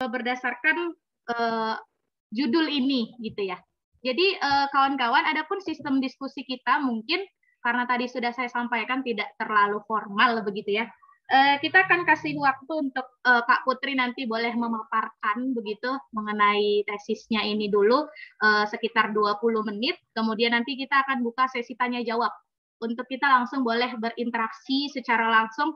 berdasarkan judul ini gitu ya. Jadi kawan-kawan, adapun sistem diskusi kita mungkin karena tadi sudah saya sampaikan tidak terlalu formal begitu ya. Kita akan kasih waktu untuk Kak Putri nanti boleh memaparkan begitu mengenai tesisnya ini dulu sekitar 20 menit. Kemudian nanti kita akan buka sesi tanya jawab untuk kita langsung boleh berinteraksi secara langsung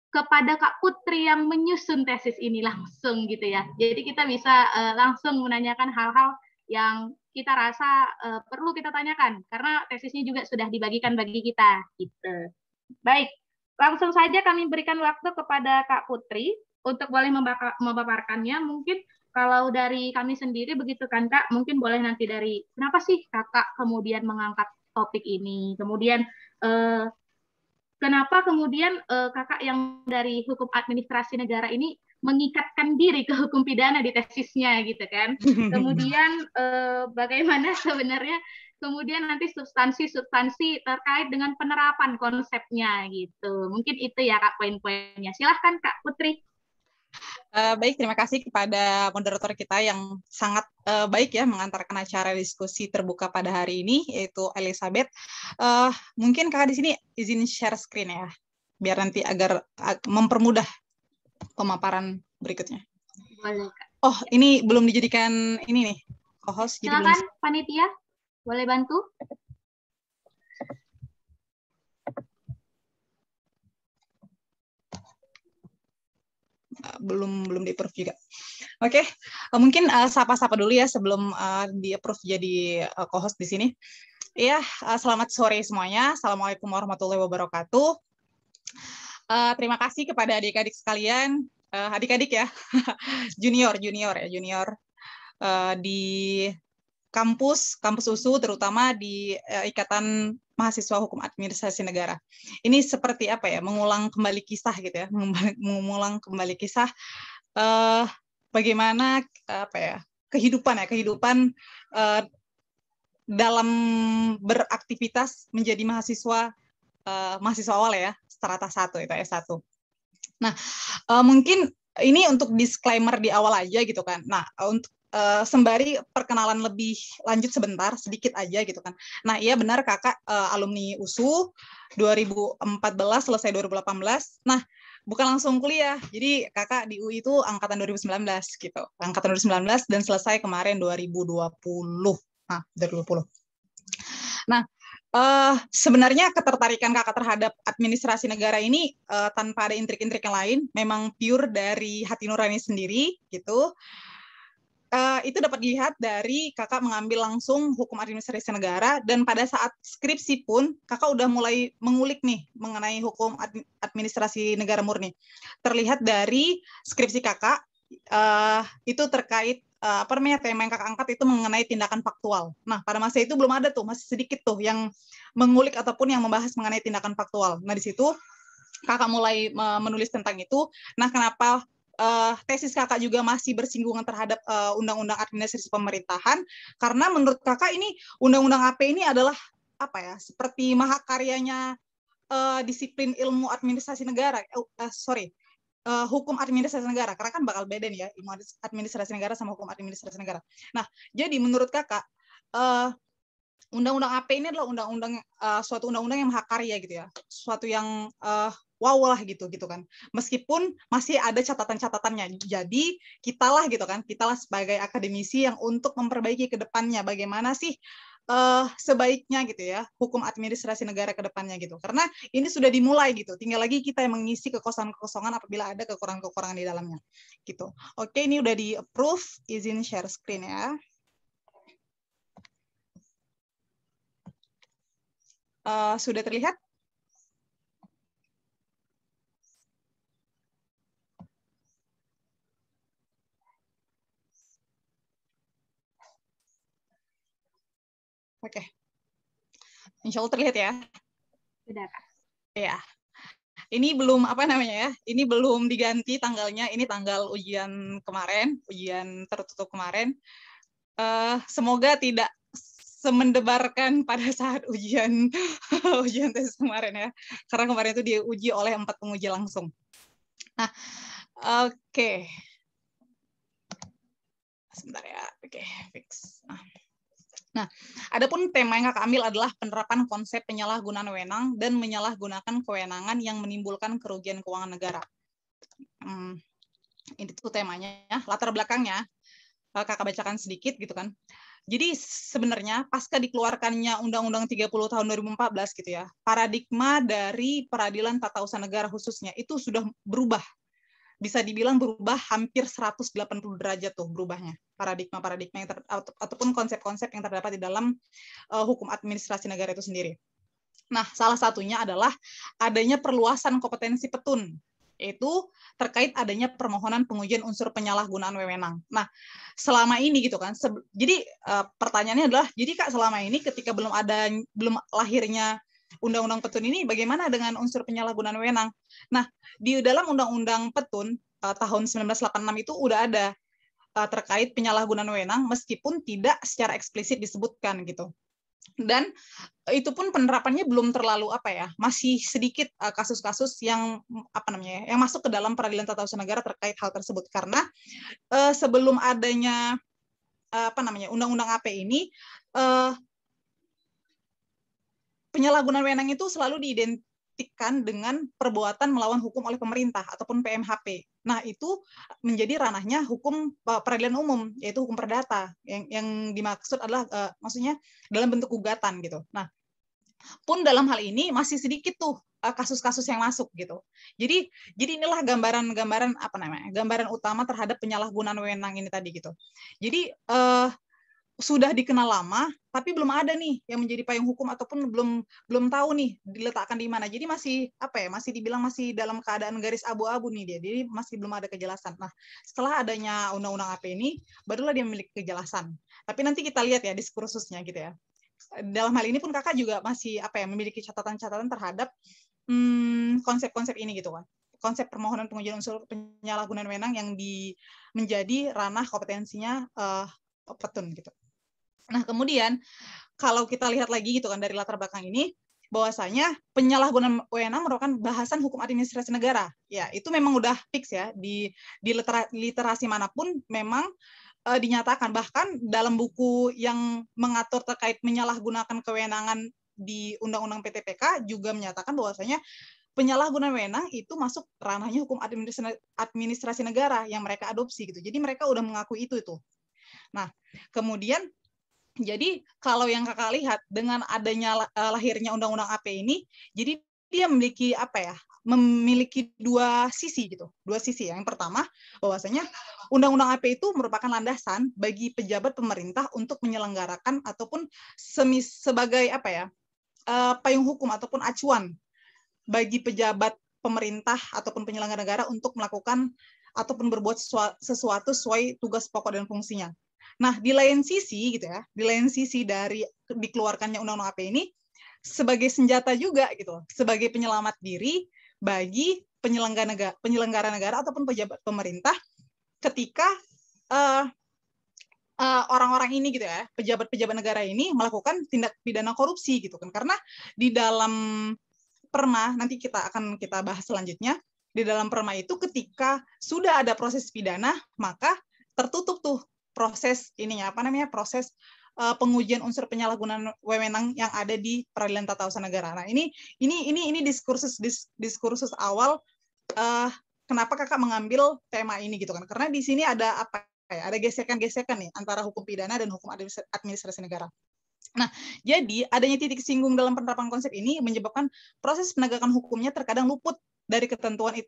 kepada Kak Putri yang menyusun tesis ini langsung gitu ya. Jadi kita bisa langsung menanyakan hal-hal yang kita rasa perlu kita tanyakan karena tesisnya juga sudah dibagikan bagi kita gitu. Baik, langsung saja kami berikan waktu kepada Kak Putri untuk boleh memaparkannya. Mungkin kalau dari kami sendiri begitu kan Kak, mungkin boleh nanti dari kenapa sih Kakak kemudian mengangkat topik ini. Kemudian kenapa kemudian Kakak yang dari hukum administrasi negara ini mengikatkan diri ke hukum pidana di tesisnya gitu kan. Kemudian bagaimana sebenarnya kemudian nanti substansi-substansi terkait dengan penerapan konsepnya gitu. Mungkin itu ya Kak poin-poinnya. Silahkan Kak Putri. Baik, terima kasih kepada moderator kita yang sangat baik ya mengantarkan acara diskusi terbuka pada hari ini, yaitu Elizabeth. Mungkin Kakak di sini izin share screen ya, biar nanti agar mempermudah pemaparan berikutnya. Boleh Kak. Oh, ini belum dijadikan ini nih, co-host. Silakan panitia, boleh bantu? Belum di-approve juga. Oke, mungkin sapa-sapa dulu ya sebelum di-approve jadi co-host di sini. Ya, selamat sore semuanya. Assalamualaikum warahmatullahi wabarakatuh. Terima kasih kepada adik-adik sekalian, adik-adik ya, junior di kampus USU, terutama di Ikatan Mahasiswa Hukum Administrasi Negara. Ini seperti apa ya, mengulang kembali kisah gitu ya, mengulang kembali kisah bagaimana apa ya, kehidupan dalam beraktivitas menjadi mahasiswa awal ya, strata 1 itu S1. Nah, mungkin ini untuk disclaimer di awal aja gitu kan. Nah, untuk sembari perkenalan lebih lanjut sebentar, sedikit aja gitu kan. Nah, iya benar Kakak alumni USU 2014 selesai 2018. Nah, bukan langsung kuliah. Jadi Kakak di UI itu angkatan 2019 gitu. Angkatan 2019 dan selesai kemarin 2020. Nah, 2020. Nah, sebenarnya ketertarikan Kakak terhadap administrasi negara ini tanpa ada intrik-intrik yang lain, memang pure dari hati nurani sendiri gitu. Itu dapat dilihat dari Kakak mengambil langsung hukum administrasi negara, dan pada saat skripsi pun Kakak udah mulai mengulik nih mengenai hukum administrasi negara murni. Terlihat dari skripsi Kakak itu terkait tema yang Kakak angkat itu mengenai tindakan faktual. Nah, pada masa itu belum ada tuh, masih sedikit tuh yang mengulik ataupun yang membahas mengenai tindakan faktual. Nah, di situ Kakak mulai menulis tentang itu. Nah, kenapa tesis Kakak juga masih bersinggungan terhadap Undang-Undang Administrasi Pemerintahan? Karena menurut Kakak ini Undang-Undang AP ini adalah apa ya? Seperti mahakaryanya disiplin ilmu administrasi negara. Hukum administrasi negara, karena kan bakal beda nih ya, ilmu administrasi negara sama hukum administrasi negara. Nah, jadi menurut Kakak, Undang-Undang AP ini adalah suatu undang-undang yang mahakarya gitu ya, suatu yang wow lah gitu kan. Meskipun masih ada catatan-catatannya. Jadi kitalah sebagai akademisi yang untuk memperbaiki ke depannya bagaimana sih sebaiknya gitu ya hukum administrasi negara ke depannya gitu. Karena ini sudah dimulai gitu. Tinggal lagi kita yang mengisi kekosongan-kekosongan apabila ada kekurangan-kekurangan di dalamnya gitu. Oke, ini udah di-approve, izin share screen ya. Sudah terlihat? Oke. Insya Allah terlihat ya. Sudah Kak. Ya. Ini belum ini belum diganti tanggalnya. Ini tanggal ujian kemarin, ujian tertutup kemarin. Semoga tidak semendebarkan pada saat ujian tesis kemarin ya. Karena kemarin itu diuji oleh 4 penguji langsung. Nah, oke. Oke, fix. Nah, adapun tema yang Kakak ambil adalah penerapan konsep penyalahgunaan wewenang dan menyalahgunakan kewenangan yang menimbulkan kerugian keuangan negara. Ini tuh temanya, latar belakangnya Kakak bacakan sedikit gitu kan. Jadi sebenarnya pasca dikeluarkannya Undang-Undang 30 tahun 2014 gitu ya, paradigma dari peradilan tata usaha negara khususnya itu sudah berubah. Bisa dibilang berubah hampir 180 derajat tuh berubahnya paradigma yang ataupun konsep-konsep yang terdapat di dalam hukum administrasi negara itu sendiri. Nah, salah satunya adalah adanya perluasan kompetensi petun, yaitu terkait adanya permohonan pengujian unsur penyalahgunaan wewenang. Nah, selama ini gitu kan, jadi pertanyaannya adalah, jadi Kak selama ini ketika belum lahirnya Undang-Undang Petun ini, bagaimana dengan unsur penyalahgunaan wewenang? Nah, di dalam Undang-Undang Petun tahun 1986 itu udah ada terkait penyalahgunaan wewenang, meskipun tidak secara eksplisit disebutkan gitu. Dan itu pun penerapannya belum terlalu masih sedikit kasus-kasus yang yang masuk ke dalam peradilan tata usaha negara terkait hal tersebut, karena sebelum adanya undang-undang AP ini penyalahgunaan wewenang itu selalu diidentikan dengan perbuatan melawan hukum oleh pemerintah ataupun PMHP. Nah, itu menjadi ranahnya hukum peradilan umum, yaitu hukum perdata. Yang dimaksud adalah maksudnya dalam bentuk gugatan gitu. Nah, pun dalam hal ini masih sedikit tuh kasus-kasus yang masuk gitu. Jadi inilah gambaran utama terhadap penyalahgunaan wewenang ini tadi gitu. Jadi sudah dikenal lama, tapi belum ada nih yang menjadi payung hukum ataupun belum tahu nih diletakkan di mana. Jadi masih masih dibilang masih dalam keadaan garis abu-abu nih dia. Jadi masih belum ada kejelasan. Nah, setelah adanya undang-undang AP ini, barulah dia memiliki kejelasan. Tapi nanti kita lihat ya diskursusnya gitu ya. Dalam hal ini pun Kakak juga masih memiliki catatan-catatan terhadap konsep-konsep ini gitu kan. Konsep permohonan pengujian unsur penyalahgunaan wewenang yang menjadi ranah kompetensinya petun gitu. Nah, kemudian kalau kita lihat lagi gitu kan dari latar belakang ini, bahwasanya penyalahgunaan wewenang merupakan bahasan hukum administrasi negara. Ya, itu memang udah fix ya di literasi manapun memang dinyatakan, bahkan dalam buku yang mengatur terkait menyalahgunakan kewenangan di Undang-Undang PTPK juga menyatakan bahwasanya penyalahgunaan wewenang itu masuk ranahnya hukum administrasi negara yang mereka adopsi gitu. Jadi mereka udah mengakui itu. Nah, kemudian jadi kalau yang Kakak lihat dengan adanya lahirnya Undang-Undang AP ini, jadi dia memiliki memiliki dua sisi gitu. Dua sisi. Yang pertama, bahwasanya Undang-Undang AP itu merupakan landasan bagi pejabat pemerintah untuk menyelenggarakan ataupun sebagai payung hukum ataupun acuan bagi pejabat pemerintah ataupun penyelenggara negara untuk melakukan ataupun berbuat sesuatu sesuai tugas pokok dan fungsinya. Nah, di lain sisi gitu ya, di lain sisi dari dikeluarkannya Undang-Undang AP ini sebagai senjata juga gitu, sebagai penyelamat diri bagi penyelenggara negara ataupun pejabat pemerintah ketika orang-orang ini gitu ya, pejabat-pejabat negara ini melakukan tindak pidana korupsi gitu kan. Karena di dalam Perma, nanti kita bahas selanjutnya, di dalam Perma itu ketika sudah ada proses pidana, maka tertutup tuh proses proses pengujian unsur penyalahgunaan wewenang yang ada di peradilan tata usaha negara. Nah, ini diskursus awal kenapa Kakak mengambil tema ini gitu kan. Karena di sini ada ada gesekan-gesekan nih antara hukum pidana dan hukum administrasi negara. Nah, jadi adanya titik singgung dalam penerapan konsep ini menyebabkan proses penegakan hukumnya terkadang luput dari ketentuan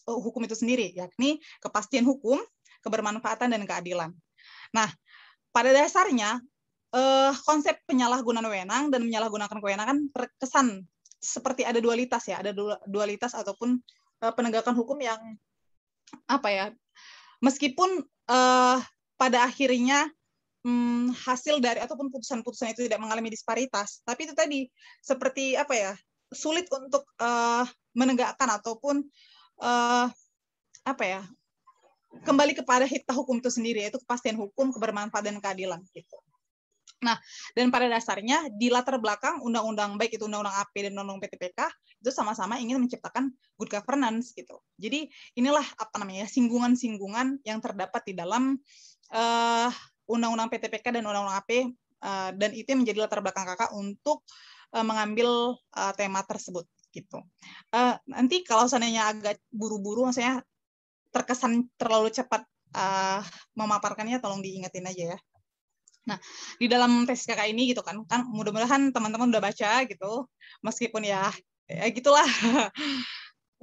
hukum itu sendiri, yakni kepastian hukum, kebermanfaatan, dan keadilan. Nah, pada dasarnya konsep penyalahgunaan wewenang dan menyalahgunakan kewenangan terkesan seperti ada dualitas ya, ada dualitas ataupun penegakan hukum yang meskipun pada akhirnya hasil dari ataupun putusan-putusan itu tidak mengalami disparitas, tapi itu tadi seperti sulit untuk menegakkan ataupun kembali kepada hikta hukum itu sendiri, yaitu kepastian hukum, kebermanfaatan, dan keadilan gitu. Nah, dan pada dasarnya di latar belakang undang-undang, baik itu undang-undang AP dan undang-undang PTPK, itu sama-sama ingin menciptakan good governance gitu. Jadi inilah singgungan-singgungan yang terdapat di dalam Undang-Undang PTPK dan Undang-Undang AP, dan itu yang menjadi latar belakang kakak untuk mengambil tema tersebut gitu. Nanti kalau seandainya agak buru-buru, maksudnya terkesan terlalu cepat memaparkannya, tolong diingetin aja ya. Nah, di dalam tesis kakak ini gitu kan mudah-mudahan teman-teman udah baca gitu, meskipun ya gitulah.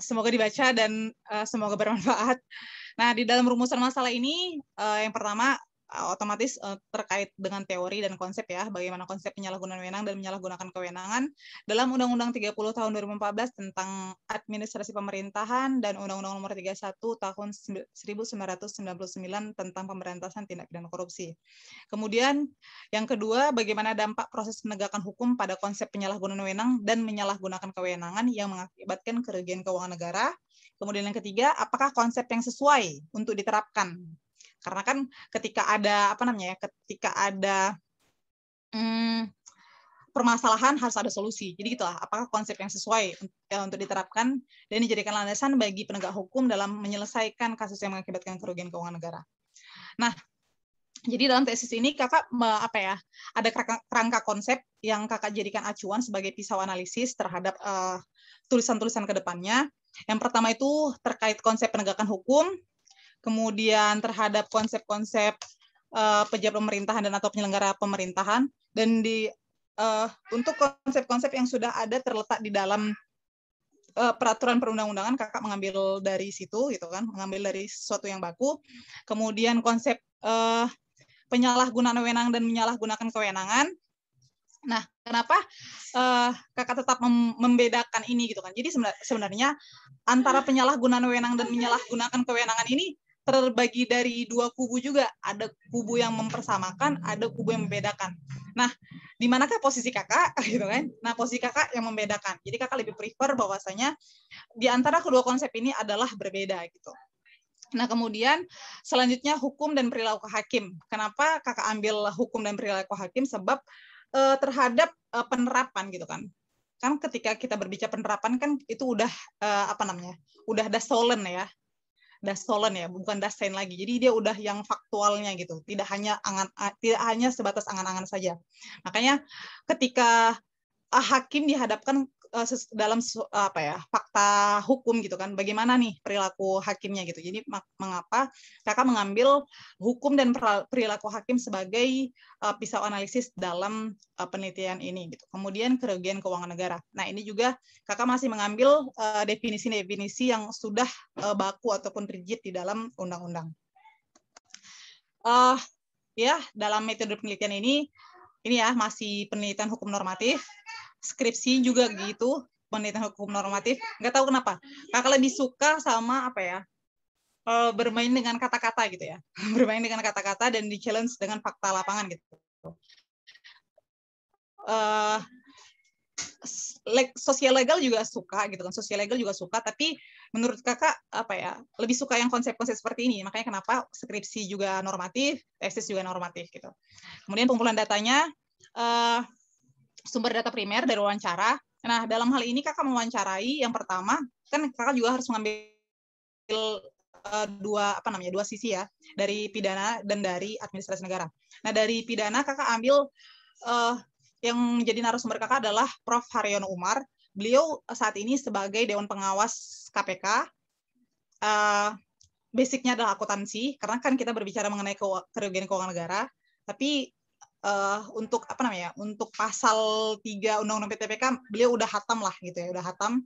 Semoga dibaca dan semoga bermanfaat. Nah, di dalam rumusan masalah ini, yang pertama otomatis terkait dengan teori dan konsep ya, bagaimana konsep penyalahgunaan wewenang dan menyalahgunakan kewenangan dalam Undang-Undang 30 tahun 2014 tentang administrasi pemerintahan dan Undang-Undang Nomor 31 tahun 1999 tentang pemberantasan tindak pidana korupsi. Kemudian yang kedua, bagaimana dampak proses penegakan hukum pada konsep penyalahgunaan wewenang dan menyalahgunakan kewenangan yang mengakibatkan kerugian keuangan negara. Kemudian yang ketiga, apakah konsep yang sesuai untuk diterapkan? Karena kan ketika ada permasalahan harus ada solusi. Jadi gitulah, apakah konsep yang sesuai untuk diterapkan dan dijadikan landasan bagi penegak hukum dalam menyelesaikan kasus yang mengakibatkan kerugian keuangan negara. Nah, jadi dalam tesis ini kakak ada kerangka konsep yang kakak jadikan acuan sebagai pisau analisis terhadap tulisan-tulisan ke depannya. Yang pertama itu terkait konsep penegakan hukum, kemudian terhadap konsep-konsep pejabat pemerintahan dan atau penyelenggara pemerintahan, dan untuk konsep-konsep yang sudah ada terletak di dalam peraturan perundang-undangan, kakak mengambil dari situ gitu kan, mengambil dari sesuatu yang baku. Kemudian konsep penyalahgunaan wewenang dan menyalahgunakan kewenangan. Nah, kenapa kakak tetap membedakan ini gitu kan? Jadi sebenarnya antara penyalahgunaan wewenang dan menyalahgunakan kewenangan ini terbagi dari dua kubu juga. Ada kubu yang mempersamakan, ada kubu yang membedakan. Nah, di manakah posisi kakak gitu kan? Nah, posisi kakak yang membedakan. Jadi kakak lebih prefer bahwasanya di antara kedua konsep ini adalah berbeda gitu. Nah, kemudian selanjutnya hukum dan perilaku hakim. Kenapa kakak ambil hukum dan perilaku hakim? Sebab terhadap penerapan gitu kan. Kan ketika kita berbicara penerapan kan itu udah udah dasolen ya. Dasolen ya, bukan dasen lagi. Jadi dia udah yang faktualnya gitu. Tidak hanya sebatas angan-angan saja. Makanya ketika hakim dihadapkan dalam fakta hukum gitu kan, bagaimana nih perilaku hakimnya gitu. Jadi mengapa kakak mengambil hukum dan perilaku hakim sebagai pisau analisis dalam penelitian ini gitu. Kemudian kerugian keuangan negara. Nah, ini juga kakak masih mengambil definisi-definisi yang sudah baku ataupun rigid di dalam undang-undang. Ya, dalam metode penelitian ini ya masih penelitian hukum normatif. Skripsi juga gitu, penelitian hukum normatif. Nggak tahu kenapa kakak lebih suka sama bermain dengan kata-kata gitu ya. Bermain dengan kata-kata dan di challenge dengan fakta lapangan gitu. Sosial legal juga suka gitu kan, sosial legal juga suka, tapi menurut kakak lebih suka yang konsep-konsep seperti ini. Makanya kenapa skripsi juga normatif, tesis juga normatif gitu. Kemudian pengumpulan datanya, sumber data primer dari wawancara. Nah, dalam hal ini kakak mewawancarai yang pertama, kan kakak juga harus mengambil dua sisi ya, dari pidana dan dari administrasi negara. Nah, dari pidana kakak ambil yang menjadi narasumber kakak adalah Prof. Haryono Umar. Beliau saat ini sebagai Dewan Pengawas KPK. Basicnya adalah akuntansi, karena kan kita berbicara mengenai kerugian keuangan negara, tapi untuk untuk pasal 3 Undang-Undang PTPK beliau udah hatam lah gitu ya, udah hatam.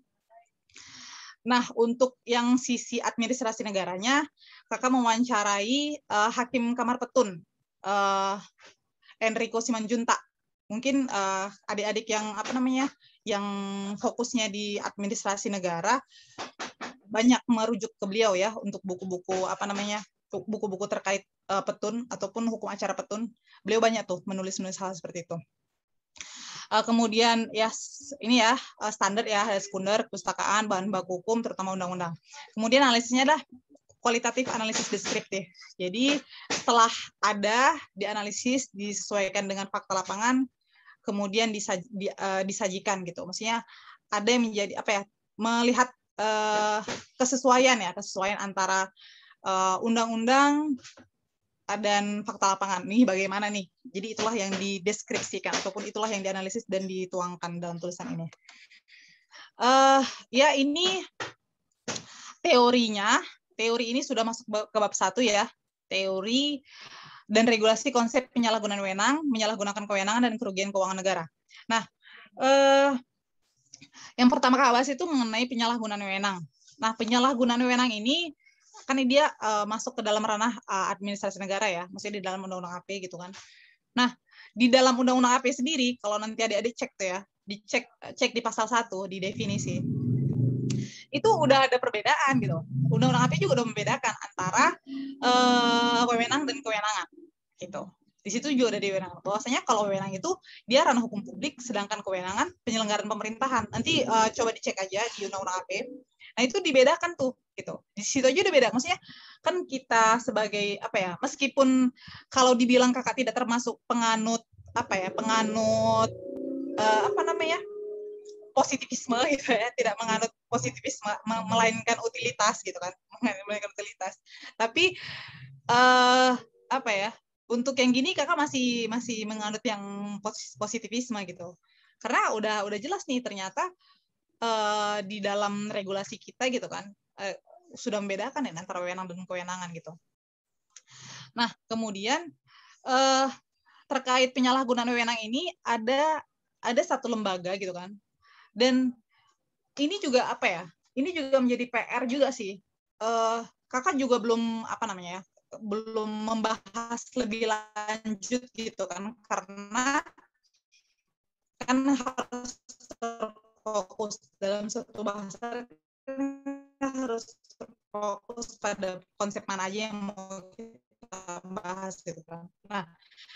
Nah, untuk yang sisi administrasi negaranya, kakak mewawancarai Hakim Kamar Petun, Enrico Simanjuntak. Mungkin adik-adik yang yang fokusnya di administrasi negara banyak merujuk ke beliau ya untuk buku-buku buku-buku terkait petun ataupun hukum acara petun. Beliau banyak tuh menulis hal seperti itu. Kemudian ya ini ya standar ya, sekunder, pustakaan, bahan baku hukum terutama undang-undang. Kemudian analisisnya adalah kualitatif analisis deskriptif. Jadi setelah ada dianalisis disesuaikan dengan fakta lapangan, kemudian disajikan gitu. Maksudnya ada yang menjadi melihat kesesuaian antara undang-undang dan fakta lapangan. Nih bagaimana nih? Jadi itulah yang dideskripsikan ataupun itulah yang dianalisis dan dituangkan dalam tulisan ini. Ya ini teorinya. Teori ini sudah masuk ke bab 1 ya. Teori dan regulasi konsep penyalahgunaan wewenang, menyalahgunakan kewenangan dan kerugian keuangan negara. Nah, yang pertama kali bahas itu mengenai penyalahgunaan wewenang. Nah, penyalahgunaan wewenang ini kan dia masuk ke dalam ranah administrasi negara ya, maksudnya di dalam undang-undang AP gitu kan. Nah, di dalam undang-undang AP sendiri, kalau nanti adik-adik cek tuh ya, cek di pasal 1 di definisi, itu udah ada perbedaan gitu. Undang-undang AP juga udah membedakan antara wewenang dan kewenangan gitu. Di situ juga ada wewenang. Bahwasanya kalau wewenang itu dia ranah hukum publik, sedangkan kewenangan penyelenggaraan pemerintahan. Nanti coba dicek aja di undang-undang AP. Nah, itu dibedakan tuh gitu. Di situ aja udah beda. Maksudnya kan kita sebagai apa ya, meskipun kalau dibilang kakak tidak termasuk penganut apa ya, penganut apa namanya? Positivisme gitu ya, tidak menganut positivisme, melainkan utilitas gitu kan, melainkan utilitas. Tapi apa ya, untuk yang gini kakak masih menganut yang positivisme gitu, karena udah jelas nih ternyata di dalam regulasi kita gitu kan sudah membedakan ya antara wewenang dan kewenangan gitu. Nah kemudian terkait penyalahgunaan wewenang ini ada satu lembaga gitu kan. Dan ini juga apa ya? Ini juga menjadi PR juga sih. Kakak juga belum apa namanya ya, belum membahas lebih lanjut gitu kan, karena kan harus terfokus dalam satu bahasa, harus terfokus pada konsep mana aja yang mau kita bahas gitu kan. Nah,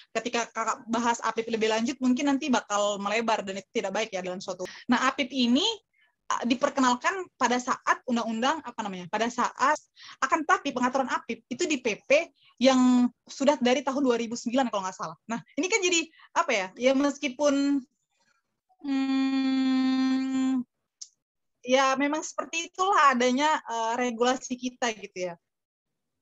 ketika kakak bahas APIP lebih lanjut mungkin nanti bakal melebar dan itu tidak baik ya dalam suatu. Nah, APIP ini diperkenalkan pada saat undang-undang apa namanya? Pada saat akan tapi pengaturan APIP itu di PP yang sudah dari tahun 2009 kalau nggak salah. Nah, ini kan jadi apa ya? Ya meskipun ya memang seperti itulah adanya regulasi kita gitu ya.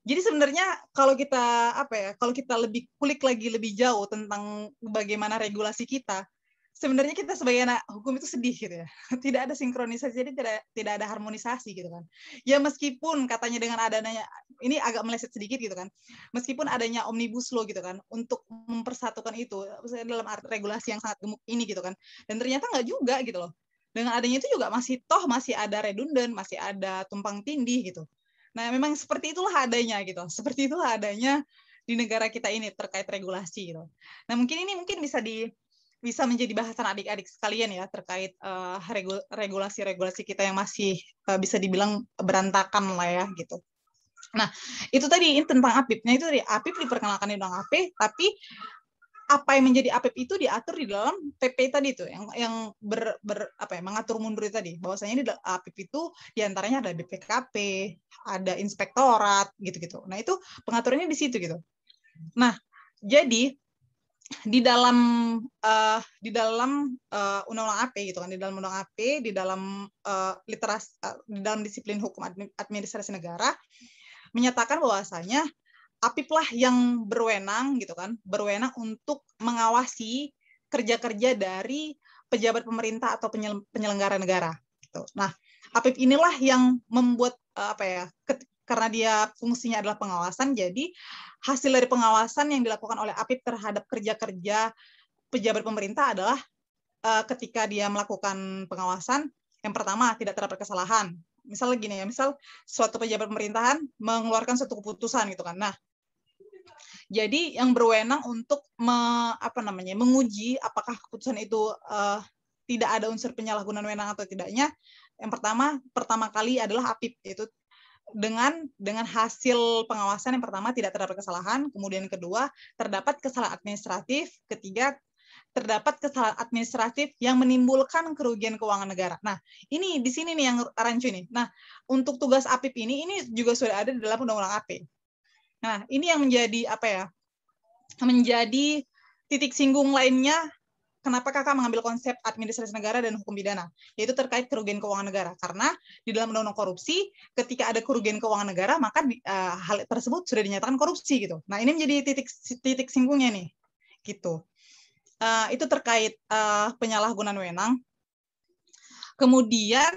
Jadi sebenarnya kalau kita apa ya, kalau kita lebih kulik lagi lebih jauh tentang bagaimana regulasi kita, sebenarnya kita sebagai anak hukum itu sedih gitu ya. Tidak ada sinkronisasi, jadi tidak ada harmonisasi gitu kan. Ya meskipun katanya dengan adanya ini agak meleset sedikit gitu kan. Meskipun adanya omnibus law gitu kan untuk mempersatukan itu dalam regulasi yang sangat gemuk ini gitu kan. Dan ternyata nggak juga gitu loh. Dengan adanya itu juga masih ada redundan, masih ada tumpang tindih gitu. Nah, memang seperti itulah adanya gitu. Seperti itulah adanya di negara kita ini terkait regulasi gitu. Nah, mungkin ini bisa menjadi bahasan adik-adik sekalian ya terkait regulasi-regulasi kita yang masih bisa dibilang berantakan lah ya gitu. Nah, itu tadi tentang APIP. Nah, itu tadi APIP diperkenalkan di undang APIP, tapi apa yang menjadi APIP itu diatur di dalam PP tadi itu yang mengatur mundur tadi, bahwasanya di APIP itu diantaranya ada BPKP, ada inspektorat gitu-gitu. Nah itu pengaturannya di situ gitu. Nah jadi di dalam undang-undang AP gitu kan, di dalam undang AP, di dalam literasi, di dalam disiplin hukum administrasi negara menyatakan bahwasanya APIP lah yang berwenang gitu kan, berwenang untuk mengawasi kerja-kerja dari pejabat pemerintah atau penyelenggara negara gitu. Nah, APIP inilah yang membuat karena dia fungsinya adalah pengawasan, jadi hasil dari pengawasan yang dilakukan oleh APIP terhadap kerja-kerja pejabat pemerintah adalah ketika dia melakukan pengawasan, yang pertama tidak terdapat kesalahan. Misal gini ya, misal suatu pejabat pemerintahan mengeluarkan suatu keputusan gitu kan. Nah, jadi yang berwenang untuk menguji apakah keputusan itu tidak ada unsur penyalahgunaan wewenang atau tidaknya. Yang pertama kali adalah APIP, itu dengan hasil pengawasan yang pertama tidak terdapat kesalahan, kemudian kedua terdapat kesalahan administratif, ketiga terdapat kesalahan administratif yang menimbulkan kerugian keuangan negara. Nah, ini di sini nih yang rancu nih. Nah, untuk tugas APIP ini juga sudah ada di dalam Undang-Undang AP. Nah, ini yang menjadi menjadi titik singgung lainnya kenapa kakak mengambil konsep administrasi negara dan hukum pidana, yaitu terkait kerugian keuangan negara. Karena di dalam undang-undang korupsi, ketika ada kerugian keuangan negara, maka hal tersebut sudah dinyatakan korupsi gitu. Nah, ini menjadi titik singgungnya nih, gitu. Itu terkait penyalahgunaan wewenang. Kemudian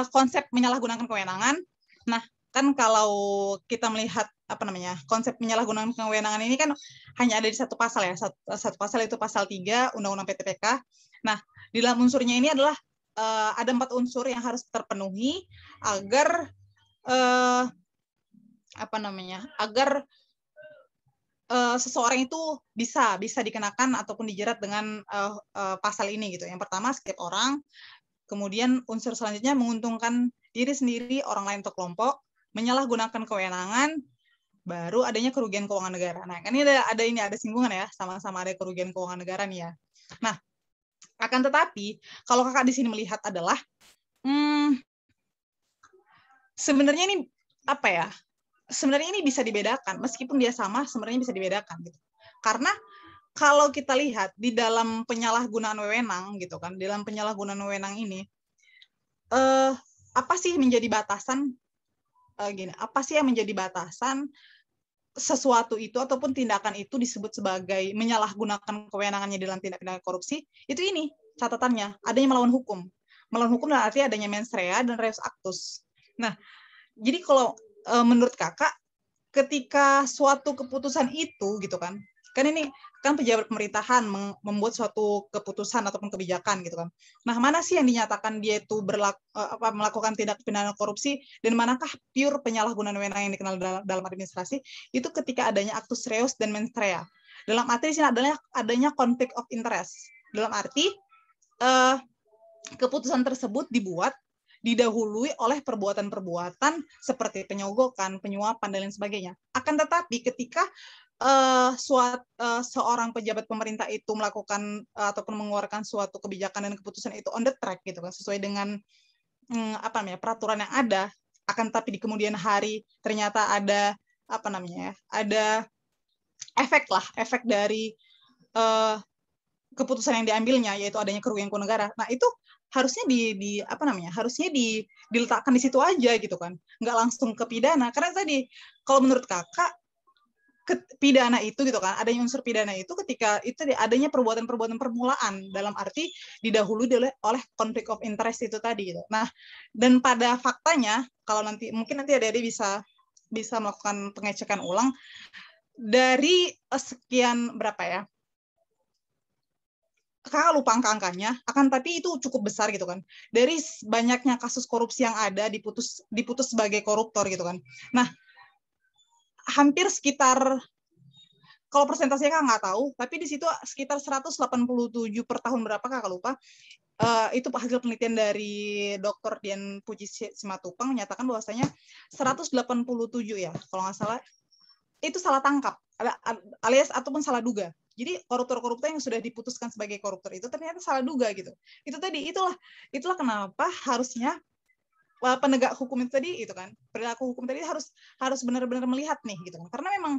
konsep menyalahgunakan kewenangan. Nah, kan kalau kita melihat konsep menyalahgunakan kewenangan ini kan hanya ada di satu pasal ya, satu pasal itu pasal 3 Undang-Undang PTPK. Nah, di dalam unsurnya ini adalah ada 4 unsur yang harus terpenuhi agar agar seseorang itu bisa dikenakan ataupun dijerat dengan pasal ini gitu. Yang pertama, setiap orang. Kemudian unsur selanjutnya menguntungkan diri sendiri, orang lain atau kelompok, menyalahgunakan kewenangan, baru adanya kerugian keuangan negara. Nah, kan ini ada singgungan ya, sama-sama ada kerugian keuangan negara nih ya. Nah, akan tetapi kalau kakak di sini melihat adalah sebenarnya ini sebenarnya ini bisa dibedakan, meskipun dia sama, sebenarnya bisa dibedakan gitu. Karena kalau kita lihat di dalam penyalahgunaan wewenang gitu kan, dalam penyalahgunaan wewenang ini apa sih menjadi batasan apa sih yang menjadi batasan sesuatu itu ataupun tindakan itu disebut sebagai menyalahgunakan kewenangannya dalam tindak pidana korupsi? Itu ini catatannya, adanya melawan hukum. Melawan hukum dan artinya adanya mens rea dan reus actus. Nah, jadi kalau menurut kakak, ketika suatu keputusan itu gitu kan ini kan pejabat pemerintahan membuat suatu keputusan ataupun kebijakan gitu kan. Nah, mana sih yang dinyatakan dia itu melakukan tindak pidana korupsi dan manakah pure penyalahgunaan wewenang yang dikenal dalam administrasi? Itu ketika adanya actus reus dan mens rea. Dalam arti di sini adanya conflict of interest. Dalam arti keputusan tersebut dibuat didahului oleh perbuatan-perbuatan seperti penyogokan, penyuapan, dan lain sebagainya. Akan tetapi ketika seorang pejabat pemerintah itu melakukan ataupun mengeluarkan suatu kebijakan dan keputusan itu on the track gitu kan, sesuai dengan peraturan yang ada, akan tetapi di kemudian hari ternyata ada ada efek dari keputusan yang diambilnya, yaitu adanya kerugian keuangan negara. Nah, itu harusnya harusnya diletakkan di situ aja gitu kan, nggak langsung ke pidana. Karena tadi kalau menurut kakak, pidana itu gitu kan, adanya unsur pidana itu ketika itu adanya perbuatan-perbuatan permulaan, dalam arti didahului oleh conflict of interest itu tadi gitu. Nah, dan pada faktanya, kalau mungkin nanti adik-adik bisa melakukan pengecekan ulang dari sekian berapa ya, kakak lupa angka-angkanya, akan tapi itu cukup besar gitu kan. Dari banyaknya kasus korupsi yang ada diputus sebagai koruptor gitu kan. Nah, hampir sekitar, kalau persentasenya kakak nggak tahu, tapi di situ sekitar 187 per tahun berapa kakak lupa. Itu hasil penelitian dari Dr. Dian Puji Simatupang menyatakan bahwasanya 187 ya, kalau nggak salah, itu salah tangkap alias ataupun salah duga. Jadi koruptor-koruptor yang sudah diputuskan sebagai koruptor itu ternyata salah duga gitu. Itu tadi, itulah kenapa harusnya penegak hukum itu tadi itu kan, perilaku hukum tadi harus benar-benar melihat nih gitu kan. Karena memang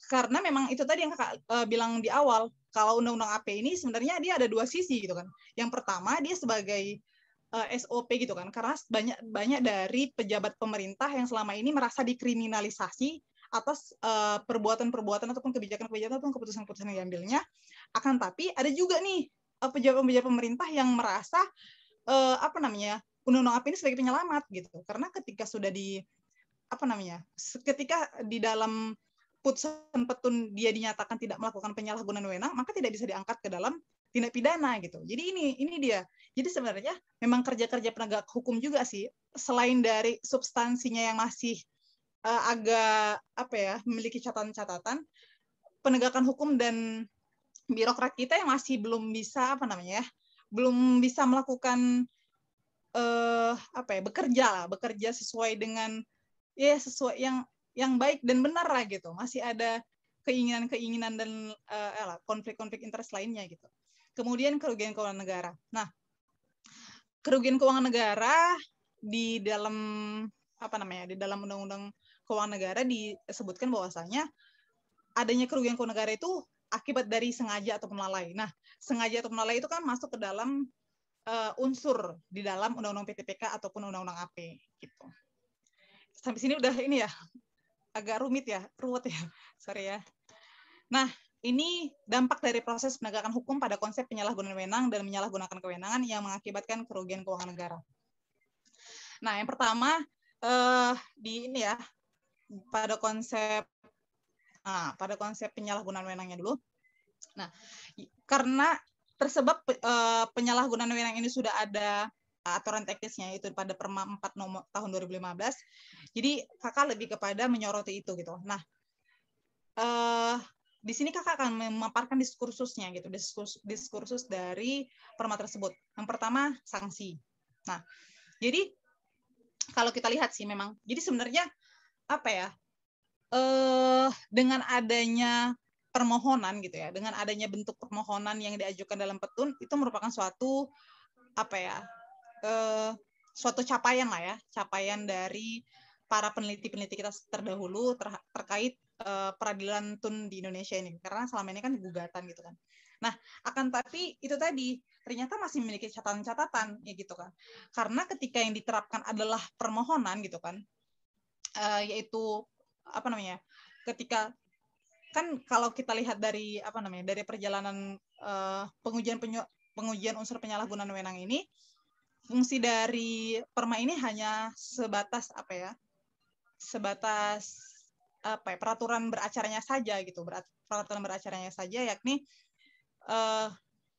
karena memang itu tadi yang kakak bilang di awal, kalau undang-undang AP ini sebenarnya dia ada dua sisi gitu kan. Yang pertama, dia sebagai SOP gitu kan, karena banyak dari pejabat pemerintah yang selama ini merasa dikriminalisasi atas perbuatan-perbuatan ataupun kebijakan-kebijakan ataupun keputusan-keputusan yang diambilnya. Akan tapi ada juga nih pejabat-pejabat pemerintah yang merasa undang-undang AP ini sebagai penyelamat gitu. Karena ketika sudah ketika di dalam putusan petun dia dinyatakan tidak melakukan penyalahgunaan wewenang, maka tidak bisa diangkat ke dalam tindak pidana gitu. Jadi ini dia. Jadi sebenarnya memang kerja-kerja penegak hukum juga sih, selain dari substansinya yang masih agak memiliki catatan-catatan, penegakan hukum dan birokrat kita yang masih belum bisa belum bisa melakukan bekerja sesuai dengan sesuai yang baik dan benar lah gitu. Masih ada keinginan-keinginan dan konflik-konflik interest lainnya gitu. Kemudian kerugian keuangan negara. Nah, kerugian keuangan negara di dalam di dalam Undang-Undang Keuangan Negara disebutkan bahwasanya adanya kerugian keuangan negara itu akibat dari sengaja ataupun lalai. Nah, sengaja ataupun lalai itu kan masuk ke dalam unsur di dalam Undang-Undang PTPK ataupun Undang-Undang AP gitu. Sampai sini udah ini ya, agak ruwet ya, sorry ya. Nah, ini dampak dari proses penegakan hukum pada konsep penyalahgunaan wewenang dan menyalahgunakan kewenangan yang mengakibatkan kerugian keuangan negara. Nah, yang pertama di ini ya, pada konsep penyalahgunaan wewenangnya dulu. Nah, karena tersebab penyalahgunaan wewenang ini sudah ada aturan teknisnya itu pada Perma 4 tahun 2015. Jadi kakak lebih kepada menyoroti itu gitu. Nah, di sini kakak akan memaparkan diskursusnya gitu, diskursus dari Perma tersebut. Yang pertama sanksi. Nah, jadi kalau kita lihat sih memang, jadi sebenarnya apa ya? Dengan adanya permohonan gitu ya, dengan adanya bentuk permohonan yang diajukan dalam petun itu merupakan suatu apa ya, suatu capaian lah ya, capaian dari para peneliti-peneliti kita terdahulu terkait peradilan tun di Indonesia ini, karena selama ini kan gugatan gitu kan. Nah, akan tapi itu tadi ternyata masih memiliki catatan-catatan ya gitu kan, karena ketika yang diterapkan adalah permohonan gitu kan, yaitu apa namanya, ketika kan kalau kita lihat dari apa namanya, dari perjalanan pengujian unsur penyalahgunaan wewenang ini, fungsi dari Perma ini hanya sebatas apa ya, peraturan beracaranya saja gitu, peraturan beracaranya saja, yakni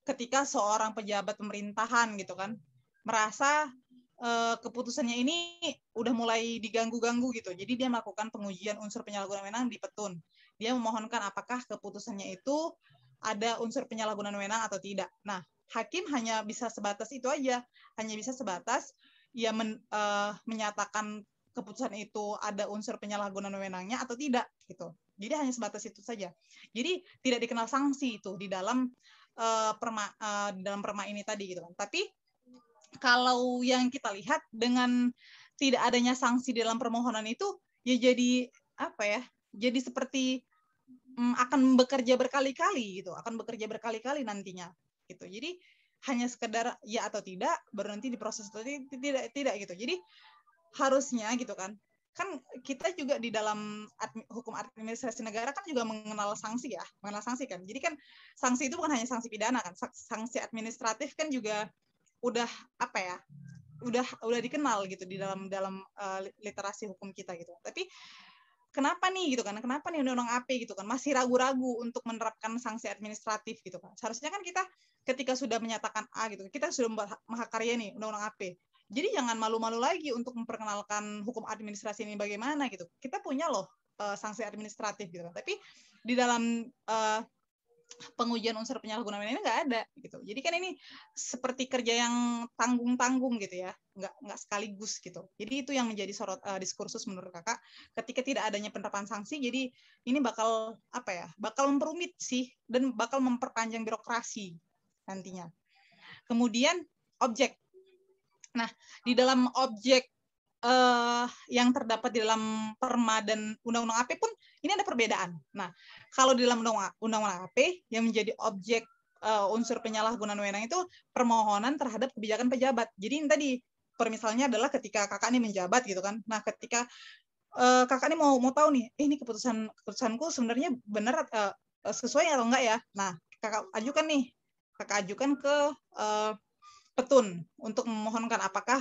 ketika seorang pejabat pemerintahan gitu kan merasa keputusannya ini udah mulai diganggu-ganggu gitu. Jadi dia melakukan pengujian unsur penyalahgunaan wewenang di petun. Dia memohonkan apakah keputusannya itu ada unsur penyalahgunaan wewenang atau tidak. Nah, hakim hanya bisa sebatas itu aja. Hanya bisa sebatas ia menyatakan keputusan itu ada unsur penyalahgunaan wewenangnya atau tidak gitu. Jadi hanya sebatas itu saja. Jadi tidak dikenal sanksi itu di dalam Perma ini tadi gitu kan. Tapi kalau yang kita lihat dengan tidak adanya sanksi dalam permohonan itu, ya jadi apa ya? Jadi seperti akan bekerja berkali-kali gitu, akan bekerja berkali-kali nantinya gitu. Jadi hanya sekedar ya atau tidak, baru nanti diproses atau tidak gitu. Jadi harusnya gitu kan kita juga di dalam hukum administrasi negara kan juga mengenal sanksi kan. Jadi kan sanksi itu bukan hanya sanksi pidana kan, sanksi administratif kan juga udah apa ya, udah dikenal gitu di dalam literasi hukum kita gitu. Tapi kenapa nih gitu kan, kenapa nih undang-undang AP gitu kan masih ragu-ragu untuk menerapkan sanksi administratif gitu kan. Seharusnya kan kita ketika sudah menyatakan A gitu, kita sudah mahakarya nih undang-undang AP. Jadi jangan malu-malu lagi untuk memperkenalkan hukum administrasi ini bagaimana gitu. Kita punya loh sanksi administratif gitu kan. Tapi di dalam pengujian unsur penyalahgunaan ini nggak ada gitu. Jadi kan ini seperti kerja yang tanggung-tanggung gitu ya, nggak sekaligus gitu. Jadi itu yang menjadi sorot diskursus menurut kakak. Ketika tidak adanya penerapan sanksi, jadi ini bakal apa ya? Bakal memperumit sih dan bakal memperpanjang birokrasi nantinya. Kemudian objek. Nah, di dalam objek yang terdapat di dalam Perma dan Undang-Undang AP pun ini ada perbedaan. Nah, kalau di dalam Undang-Undang AP yang menjadi objek unsur penyalahgunaan wewenang itu permohonan terhadap kebijakan pejabat. Jadi ini tadi permisalnya adalah ketika kakak ini menjabat gitu kan. Nah, ketika kakak ini mau tahu nih, ini keputusanku sebenarnya benar sesuai atau enggak ya. Nah, kakak ajukan ke petun untuk memohonkan apakah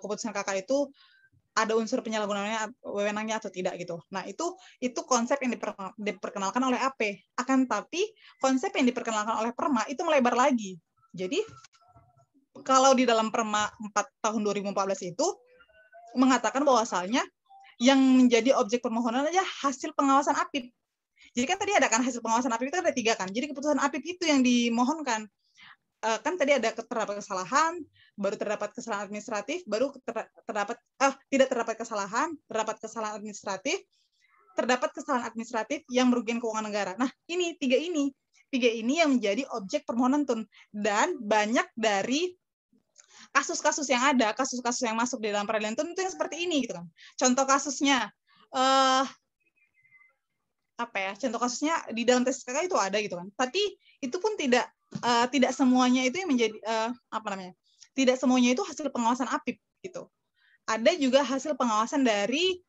keputusan kakak itu ada unsur penyalahgunaan wewenangnya atau tidak gitu. Nah, itu konsep yang diperkenalkan oleh AP. Akan tapi konsep yang diperkenalkan oleh Perma itu melebar lagi. Jadi kalau di dalam Perma 4 tahun 2014 itu mengatakan bahwasalnya yang menjadi objek permohonan aja hasil pengawasan APIP. Jadi kan tadi ada kan hasil pengawasan APIP itu ada 3 kan. Jadi keputusan APIP itu yang dimohonkan. Kan tadi ada terdapat kesalahan, baru terdapat kesalahan administratif, baru tidak terdapat kesalahan, terdapat kesalahan administratif, terdapat kesalahan administratif yang merugikan keuangan negara. Nah, ini tiga ini yang menjadi objek permohonan tun. Dan banyak dari kasus-kasus yang ada, kasus-kasus yang masuk di dalam peradilan tun itu yang seperti ini gitu kan. Contoh kasusnya contoh kasusnya di dalam tesis kakak itu ada gitu kan. Tapi itu pun tidak semuanya itu yang menjadi tidak semuanya itu hasil pengawasan APIP gitu. Ada juga hasil pengawasan dari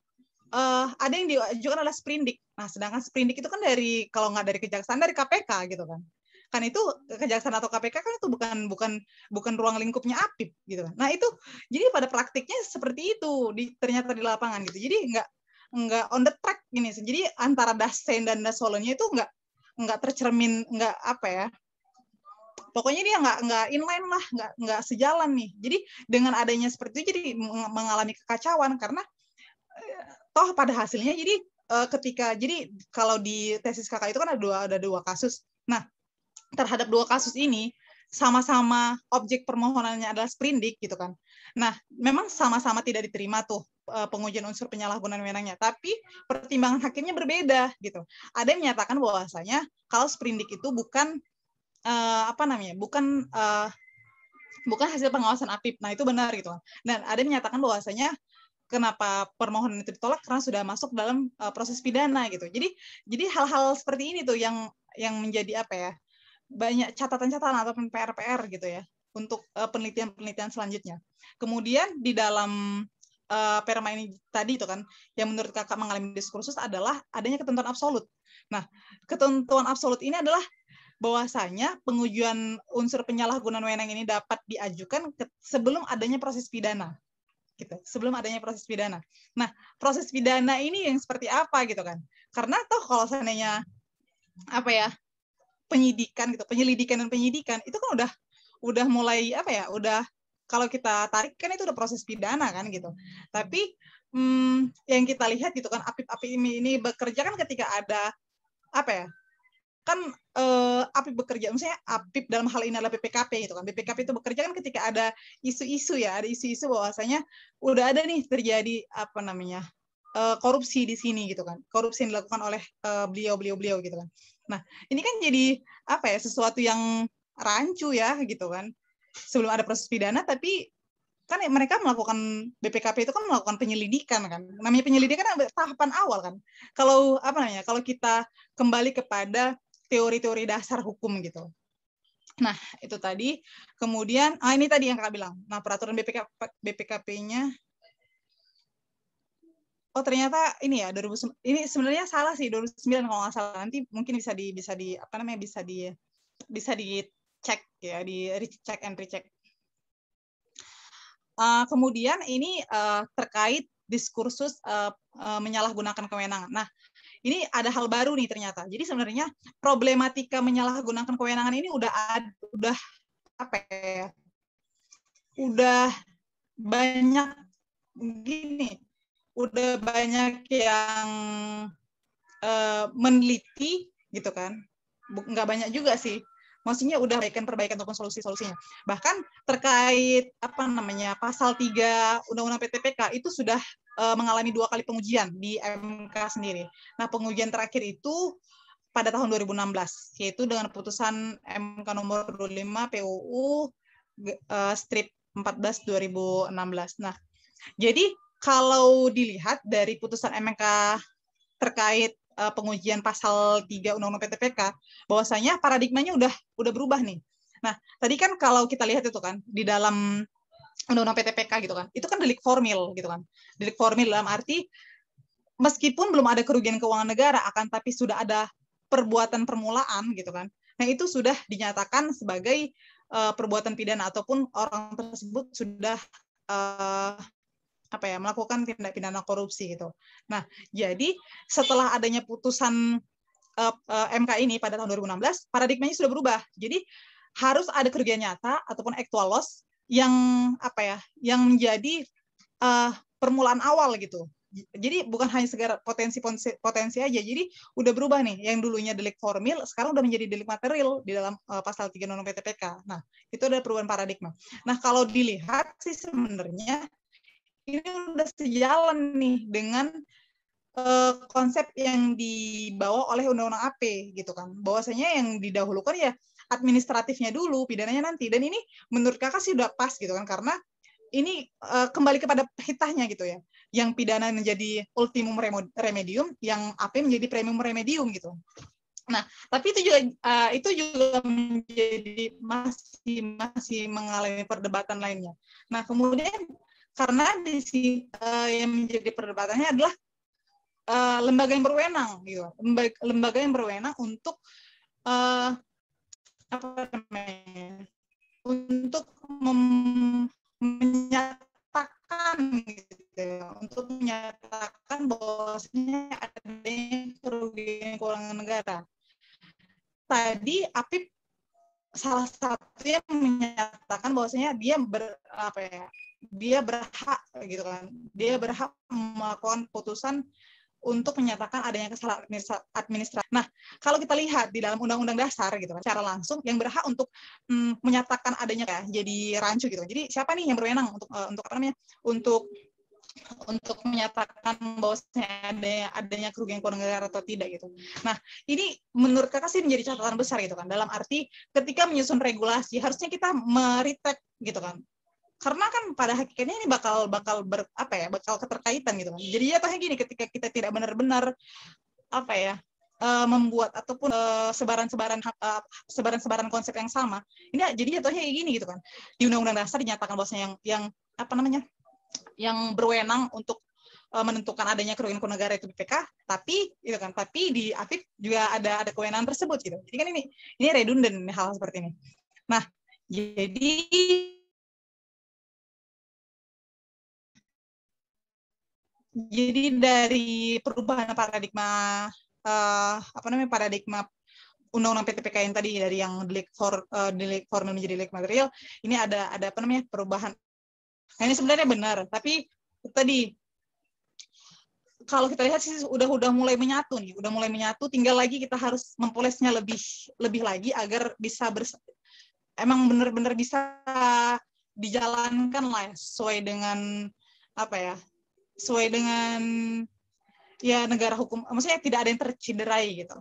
ada yang diajukan adalah sprindik. Nah, sedangkan sprindik itu kan kalau nggak dari kejaksaan, dari KPK gitu kan. Kan itu kejaksaan atau KPK kan itu bukan ruang lingkupnya APIP gitu kan. Nah, itu jadi pada praktiknya seperti itu ternyata di lapangan gitu. Jadi nggak on the track gini. Jadi antara Dasein dan Dasolonnya itu nggak tercermin, pokoknya dia nggak inline lah, nggak sejalan nih. Jadi dengan adanya seperti itu jadi mengalami kekacauan karena toh pada hasilnya jadi jadi kalau di tesis kakak itu kan ada dua kasus. Nah, terhadap dua kasus ini sama-sama objek permohonannya adalah sprindik gitu kan. Nah, memang sama-sama tidak diterima tuh pengujian unsur penyalahgunaan wewenangnya, tapi pertimbangan hakimnya berbeda gitu. Ada yang menyatakan bahwasanya kalau sprindik itu bukan bukan hasil pengawasan APIP. Nah, itu benar gitu. Dan ada yang menyatakan bahwasanya kenapa permohonan itu ditolak karena sudah masuk dalam proses pidana gitu. Jadi hal-hal seperti ini tuh yang menjadi banyak catatan-catatan ataupun PR-PR gitu ya untuk penelitian-penelitian selanjutnya. Kemudian di dalam perma ini tadi itu kan yang menurut kakak mengalami diskursus adalah adanya ketentuan absolut. Nah, ketentuan absolut ini adalah bahwasanya pengujian unsur penyalahgunaan wewenang ini dapat diajukan sebelum adanya proses pidana. Gitu, sebelum adanya proses pidana. Nah, proses pidana ini yang seperti apa gitu kan? Karena toh kalau seandainya penyelidikan dan penyidikan itu kan udah mulai udah kalau kita tarik kan itu udah proses pidana kan gitu. Tapi yang kita lihat gitu kan APIP ini bekerja kan ketika ada APIP bekerja, misalnya APIP dalam hal ini adalah BPKP gitu kan. BPKP itu bekerja kan ketika ada isu-isu bahwasanya udah ada nih terjadi korupsi di sini gitu kan. Korupsi yang dilakukan oleh beliau gitu kan. Nah, ini kan jadi sesuatu yang rancu ya gitu kan. Sebelum ada proses pidana tapi kan mereka melakukan BPKP itu kan melakukan penyelidikan kan. Namanya penyelidikan tahapan awal kan. Kalau kalau kita kembali kepada teori-teori dasar hukum gitu. Nah, itu tadi. Kemudian, ini tadi yang kakak bilang. Nah, peraturan BPKP-nya, ternyata ini ya, ini sebenarnya salah sih, 2009 kalau nggak salah. Nanti mungkin bisa dicek ya, di recheck and recheck. Kemudian ini terkait diskursus menyalahgunakan kewenangan. Nah, ini ada hal baru nih ternyata. Jadi sebenarnya problematika menyalahgunakan kewenangan ini udah banyak udah banyak yang meneliti gitu kan. Nggak banyak juga sih. Maksudnya udah perbaikan ataupun solusi-solusinya. Bahkan terkait pasal 3 Undang-Undang PTPK itu sudah mengalami 2 kali pengujian di MK sendiri. Nah, pengujian terakhir itu pada tahun 2016, yaitu dengan putusan MK nomor 25 PUU strip 14 2016. Nah, jadi kalau dilihat dari putusan MK terkait pengujian pasal 3 Undang-Undang PTPK, bahwasanya paradigmanya udah berubah nih. Nah, tadi kan kalau kita lihat itu kan di dalam Undang-Undang PTPK gitu kan, itu kan delik formil gitu kan. Delik formil dalam arti meskipun belum ada kerugian keuangan negara, akan tapi sudah ada perbuatan permulaan gitu kan. Nah, itu sudah dinyatakan sebagai perbuatan pidana ataupun orang tersebut sudah melakukan tindak pidana korupsi gitu. Nah, jadi setelah adanya putusan MK ini pada tahun 2016, paradigmanya sudah berubah. Jadi harus ada kerugian nyata ataupun actual loss yang yang menjadi permulaan awal gitu. Jadi bukan hanya sekedar potensi aja. Jadi udah berubah nih. Yang dulunya delik formil sekarang udah menjadi delik material di dalam pasal 3 Undang-Undang PTPK. Nah, itu ada perubahan paradigma. Nah, kalau dilihat sih sebenarnya ini udah sejalan nih dengan konsep yang dibawa oleh Undang-Undang AP gitu kan. Bahwasanya yang didahulukan ya administratifnya dulu, pidananya nanti. Dan ini menurut kakak sih udah pas gitu kan, karena ini kembali kepada hitahnya gitu ya. Yang pidana menjadi ultimum remedium, yang AP menjadi premium remedium gitu. Nah, tapi itu juga menjadi masih mengalami perdebatan lainnya. Nah, kemudian karena di sini yang menjadi perdebatannya adalah lembaga yang berwenang, gitu. Lembaga yang berwenang untuk apa namanya? Untuk menyatakan gitu, untuk menyatakan bahwasanya adanya kerugian keuangan negara. Tadi Apip salah satu yang menyatakan bahwasanya dia berhak gitu kan, dia berhak melakukan putusan untuk menyatakan adanya kesalahan administrasi. Nah, kalau kita lihat di dalam Undang-Undang Dasar gitu kan, secara langsung yang berhak untuk menyatakan adanya kayak jadi rancu gitu. Jadi siapa nih yang berwenang untuk apa namanya? Untuk menyatakan bahwasanya adanya kerugian keuangan negara atau tidak gitu. Nah, ini menurut Kakak sih menjadi catatan besar gitu kan. Dalam arti ketika menyusun regulasi harusnya kita meritek gitu kan. Karena kan pada hakikatnya ini bakal keterkaitan gitu kan. Jadi ya gini, ketika kita tidak benar-benar membuat ataupun sebaran-sebaran konsep yang sama, ini jadi jatuhnya kayak gini gitu kan. Di Undang-Undang Dasar dinyatakan bahwasanya yang berwenang untuk menentukan adanya kerugian keuangan negara itu BPK, tapi di AFIP juga ada kewenangan tersebut gitu. Jadi kan ini redundant hal seperti ini. Nah, jadi dari perubahan paradigma paradigma Undang-Undang PTPK yang tadi dari yang delik formal menjadi delik material, ini ada perubahan. Nah, ini sebenarnya benar, tapi tadi kalau kita lihat sih udah mulai menyatu nih, tinggal lagi kita harus mempolesnya lebih lagi agar bisa emang benar-benar bisa dijalankan lah sesuai dengan ya negara hukum, maksudnya tidak ada yang tercederai gitu.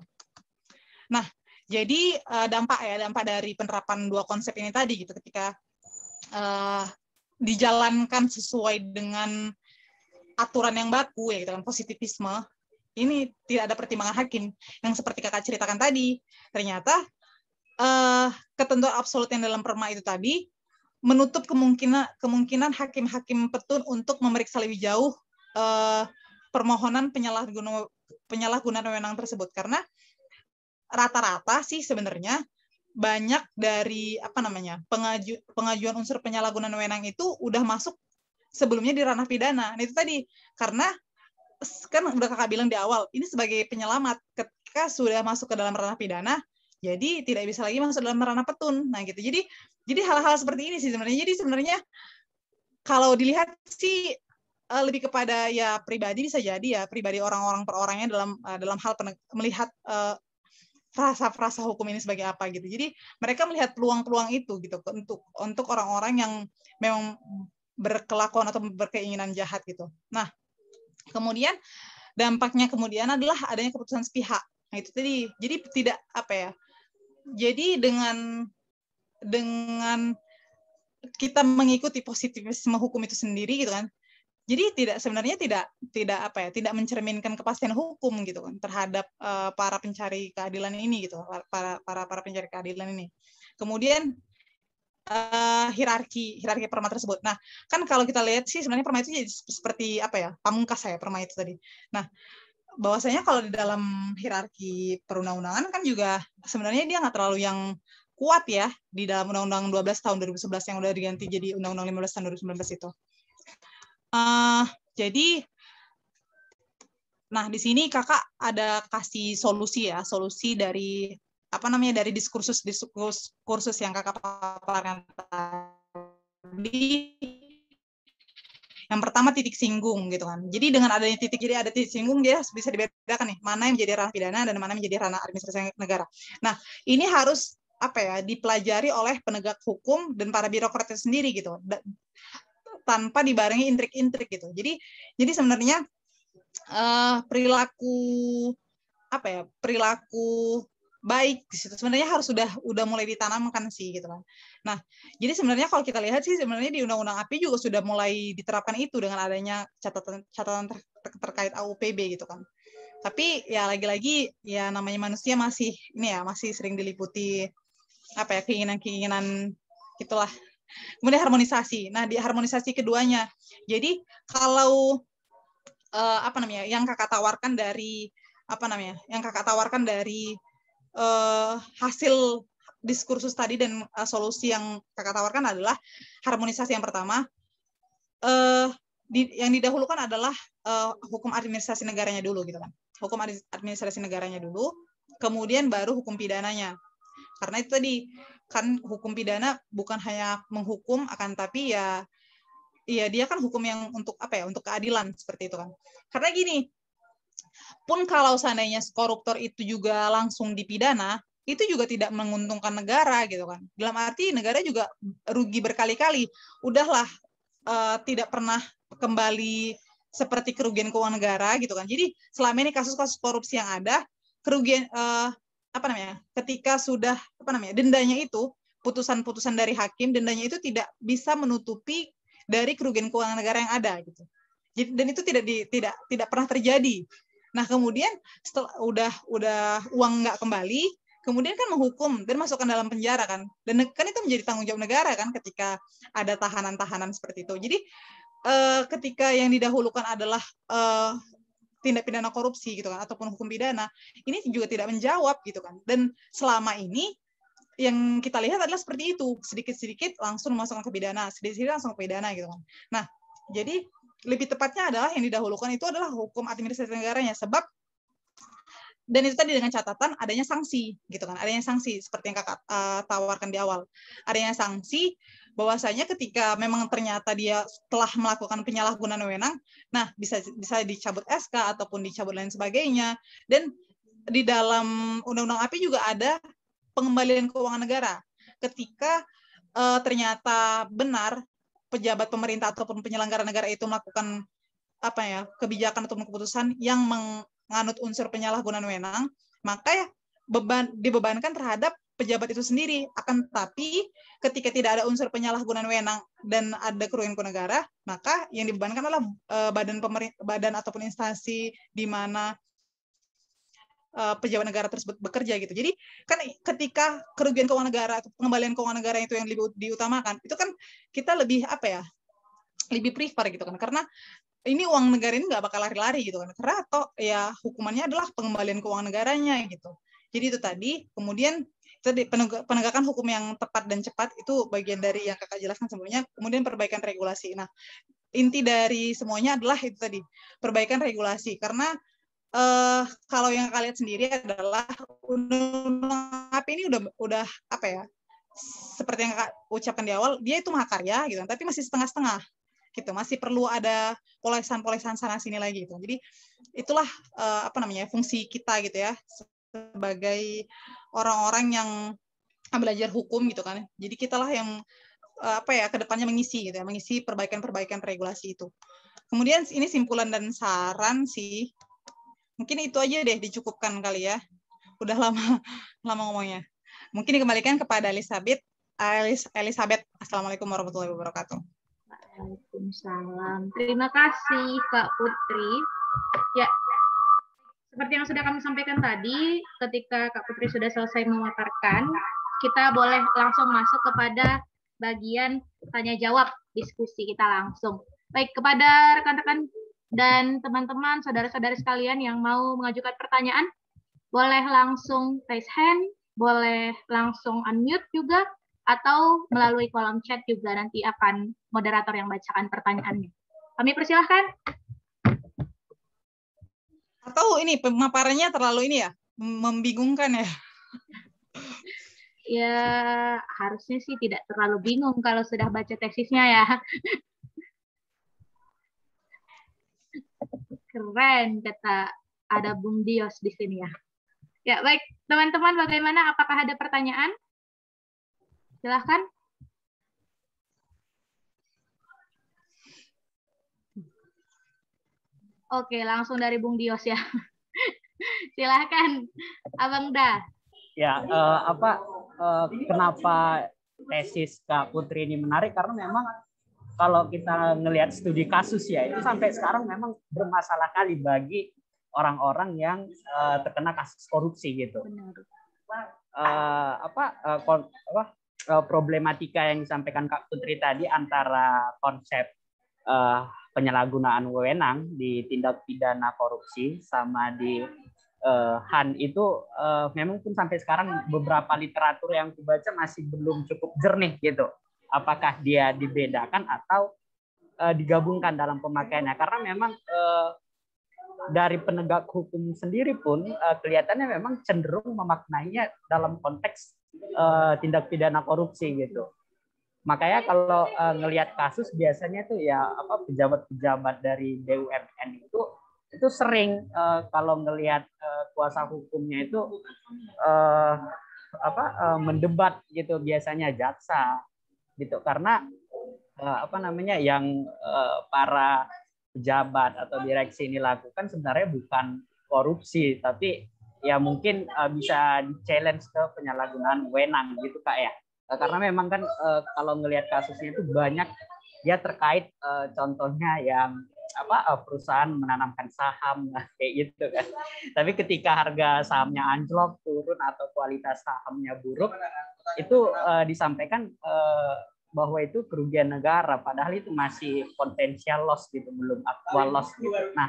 Nah, jadi dampak dari penerapan dua konsep ini tadi gitu, ketika dijalankan sesuai dengan aturan yang baku ya gitu kan, positivisme, ini tidak ada pertimbangan hakim yang seperti Kakak ceritakan tadi. Ternyata ketentuan absolut yang dalam perma itu tadi menutup kemungkinan hakim-hakim petun untuk memeriksa lebih jauh permohonan penyalahgunaan wewenang tersebut, karena rata-rata sih sebenarnya banyak dari pengajuan unsur penyalahgunaan wewenang itu udah masuk sebelumnya di ranah pidana. Nah, itu tadi karena kan udah Kakak bilang di awal, ini sebagai penyelamat ketika sudah masuk ke dalam ranah pidana, jadi tidak bisa lagi masuk dalam ranah petun. Nah, gitu. Jadi hal-hal seperti ini sih sebenarnya. Jadi sebenarnya kalau dilihat sih lebih kepada ya pribadi, bisa jadi ya pribadi orang-orang per orangnya dalam hal melihat frasa hukum ini sebagai apa gitu. Jadi mereka melihat peluang-peluang itu gitu untuk orang-orang yang memang berkelakuan atau berkeinginan jahat gitu. Nah, kemudian dampaknya kemudian adalah adanya keputusan sepihak. Nah, itu tadi. Jadi tidak jadi dengan kita mengikuti positivisme hukum itu sendiri gitu kan. Jadi sebenarnya tidak mencerminkan kepastian hukum gitu kan terhadap para pencari keadilan ini gitu, para pencari keadilan ini. Kemudian hierarki perma tersebut. Nah, kan kalau kita lihat sih sebenarnya perma itu jadi seperti pamungkas perma itu tadi. Nah, bahwasanya kalau di dalam hierarki perundang-undangan kan juga sebenarnya dia nggak terlalu yang kuat ya di dalam Undang-Undang 12 tahun 2011 yang udah diganti jadi Undang-Undang 15 tahun 2019 itu. Jadi, nah di sini Kakak ada kasih solusi dari dari diskursus yang Kakak paparkan tadi. Yang pertama titik singgung gitu kan. Jadi dengan adanya ada titik singgung, dia bisa dibedakan nih mana yang menjadi ranah pidana dan mana yang menjadi ranah administrasi negara. Nah, ini harus dipelajari oleh penegak hukum dan para birokrat sendiri gitu. Tanpa dibarengi intrik-intrik gitu. Jadi sebenarnya perilaku baik di situ. Sebenarnya harus udah mulai ditanamkan sih gitu kan. Nah, jadi sebenarnya kalau kita lihat sih sebenarnya di Undang-Undang API juga sudah mulai diterapkan itu dengan adanya catatan terkait AUPB gitu kan. Tapi ya lagi-lagi ya namanya manusia masih ini ya masih sering diliputi apa ya keinginan-keinginan itulah. Kemudian harmonisasi. Nah, di harmonisasi keduanya. Jadi kalau apa namanya yang kakak tawarkan dari apa namanya yang kakak tawarkan dari hasil diskursus tadi dan solusi yang kakak tawarkan adalah harmonisasi yang pertama. Yang didahulukan adalah hukum administrasi negaranya dulu gitu kan. Hukum administrasi negaranya dulu, kemudian baru hukum pidananya. Karena itu tadi kan hukum pidana bukan hanya menghukum akan tapi ya dia kan hukum yang untuk apa ya untuk keadilan seperti itu kan. Karena gini, pun kalau seandainya koruptor itu juga langsung dipidana, itu juga tidak menguntungkan negara gitu kan. Dalam arti negara juga rugi berkali-kali. Udahlah tidak pernah kembali seperti kerugian keuangan negara gitu kan. Jadi selama ini kasus-kasus korupsi yang ada, kerugian apa namanya? Ketika sudah apa namanya? Dendanya itu putusan-putusan dari hakim, dendanya itu tidak bisa menutupi dari kerugian keuangan negara yang ada gitu. Dan itu tidak pernah terjadi. Nah, kemudian setelah udah uang nggak kembali, kemudian kan menghukum dan masukkan dalam penjara kan. Dan kan itu menjadi tanggung jawab negara kan ketika ada tahanan-tahanan seperti itu. Jadi ketika yang didahulukan adalah tindak pidana korupsi gitu kan ataupun hukum pidana, ini juga tidak menjawab gitu kan. Dan selama ini yang kita lihat adalah seperti itu, sedikit-sedikit langsung masukkan ke pidana, sedikit-sedikit langsung ke pidana gitu kan. Nah, jadi lebih tepatnya adalah yang didahulukan itu adalah hukum administrasi negaranya, sebab dan itu tadi dengan catatan adanya sanksi gitu kan, adanya sanksi seperti yang kakak tawarkan di awal, adanya sanksi bahwasanya ketika memang ternyata dia telah melakukan penyalahgunaan wewenang, nah bisa dicabut SK ataupun dicabut lain sebagainya. Dan di dalam Undang-Undang API juga ada pengembalian keuangan negara ketika ternyata benar pejabat pemerintah ataupun penyelenggara negara itu melakukan apa ya kebijakan ataupun keputusan yang menganut unsur penyalahgunaan wewenang, maka ya dibebankan terhadap pejabat itu sendiri. Akan tapi ketika tidak ada unsur penyalahgunaan wewenang dan ada kerugian negara, maka yang dibebankan adalah badan ataupun instansi di mana pejabat negara tersebut bekerja gitu. Jadi kan ketika kerugian keuangan negara atau pengembalian keuangan negara itu yang diutamakan, itu kan kita lebih apa ya, lebih prefer gitu kan, karena ini uang negara ini nggak bakal lari-lari gitu kan, karena atau ya hukumannya adalah pengembalian keuangan negaranya gitu. Jadi itu tadi, kemudian tadi penegakan hukum yang tepat dan cepat itu bagian dari yang kakak jelaskan sebelumnya, kemudian perbaikan regulasi. Nah, inti dari semuanya adalah itu tadi, perbaikan regulasi, karena kalau yang kalian sendiri adalah Undang-Undang API ini udah apa ya, seperti yang kakak ucapkan di awal, dia itu mahakarya gitu, tapi masih setengah-setengah gitu, masih perlu ada polesan-polesan sana sini lagi gitu. Jadi itulah apa namanya fungsi kita gitu ya sebagai orang-orang yang belajar hukum gitu kan. Jadi kitalah yang apa ya kedepannya mengisi gitu ya, mengisi perbaikan-perbaikan regulasi itu. Kemudian ini simpulan dan saran sih. Mungkin itu aja deh, dicukupkan kali ya. Udah lama ngomongnya. Mungkin dikembalikan kepada Elizabeth. Assalamualaikum warahmatullahi wabarakatuh. Waalaikumsalam. Terima kasih Kak Putri. Ya, seperti yang sudah kami sampaikan tadi, ketika Kak Putri sudah selesai memaparkan, kita boleh langsung masuk kepada bagian tanya jawab diskusi kita langsung. Baik, kepada rekan-rekan dan teman-teman, saudara-saudari sekalian yang mau mengajukan pertanyaan, boleh langsung raise hand, boleh langsung unmute juga, atau melalui kolom chat juga nanti akan moderator yang bacakan pertanyaannya. Kami persilahkan. Atau ini pemaparannya terlalu ini ya, membingungkan ya? Ya, harusnya sih tidak terlalu bingung kalau sudah baca tesisnya ya. Keren, kata ada Bung Dios di sini ya. Ya, baik. Teman-teman, bagaimana? Apakah ada pertanyaan? Silahkan. Oke, langsung dari Bung Dios ya. Silahkan, Abang Da. Ya, kenapa tesis Kak Putri ini menarik karena memang kalau kita ngelihat studi kasus ya itu sampai sekarang memang bermasalah kali bagi orang-orang yang terkena kasus korupsi gitu. Problematika yang disampaikan Kak Putri tadi antara konsep penyalahgunaan wewenang di tindak pidana korupsi sama di HAN itu memang pun sampai sekarang beberapa literatur yang kubaca masih belum cukup jernih gitu. Apakah dia dibedakan atau digabungkan dalam pemakaiannya? Karena memang dari penegak hukum sendiri pun kelihatannya memang cenderung memaknainya dalam konteks tindak pidana korupsi gitu. Makanya kalau ngelihat kasus biasanya tuh ya pejabat-pejabat dari BUMN itu sering kalau ngelihat kuasa hukumnya itu mendebat gitu biasanya jaksa gitu karena yang para pejabat atau direksi ini lakukan sebenarnya bukan korupsi tapi ya mungkin bisa di-challenge ke penyalahgunaan wewenang gitu Kak ya. Karena memang kan kalau ngelihat kasusnya itu banyak dia terkait contohnya yang perusahaan menanamkan saham kayak gitu kan. Tapi ketika harga sahamnya anjlok turun atau kualitas sahamnya buruk itu disampaikan bahwa itu kerugian negara padahal itu masih potensial loss gitu belum actual loss gitu. Nah,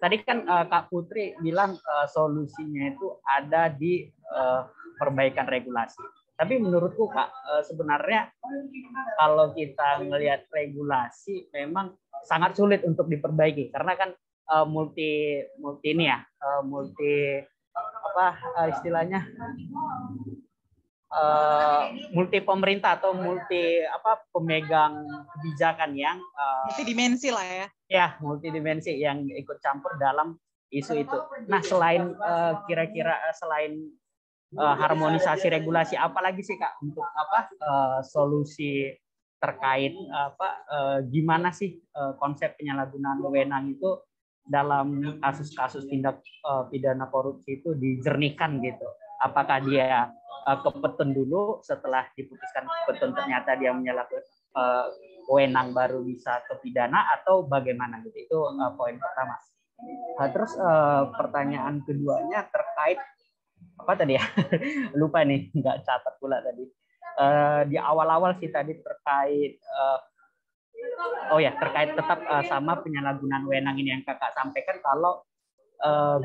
tadi kan Kak Putri bilang solusinya itu ada di perbaikan regulasi. Tapi menurutku Kak, sebenarnya kalau kita melihat regulasi memang sangat sulit untuk diperbaiki karena kan multi istilahnya multi pemerintah atau multi pemegang kebijakan yang multidimensi lah ya. Ya, multidimensi yang ikut campur dalam isu itu. Nah, selain selain harmonisasi regulasi apalagi sih Kak untuk solusi terkait gimana sih konsep penyalahgunaan wewenang itu dalam kasus-kasus tindak pidana korupsi itu dijernihkan gitu. Apakah dia ke petun dulu setelah diputuskan petun ternyata dia menyalahgunakan wewenang baru bisa ke pidana atau bagaimana gitu. Itu poin pertama. Nah, terus pertanyaan keduanya terkait apa tadi ya lupa nih nggak catat pula tadi di awal-awal sih tadi terkait terkait tetap sama penyalahgunaan wewenang ini yang Kakak sampaikan kalau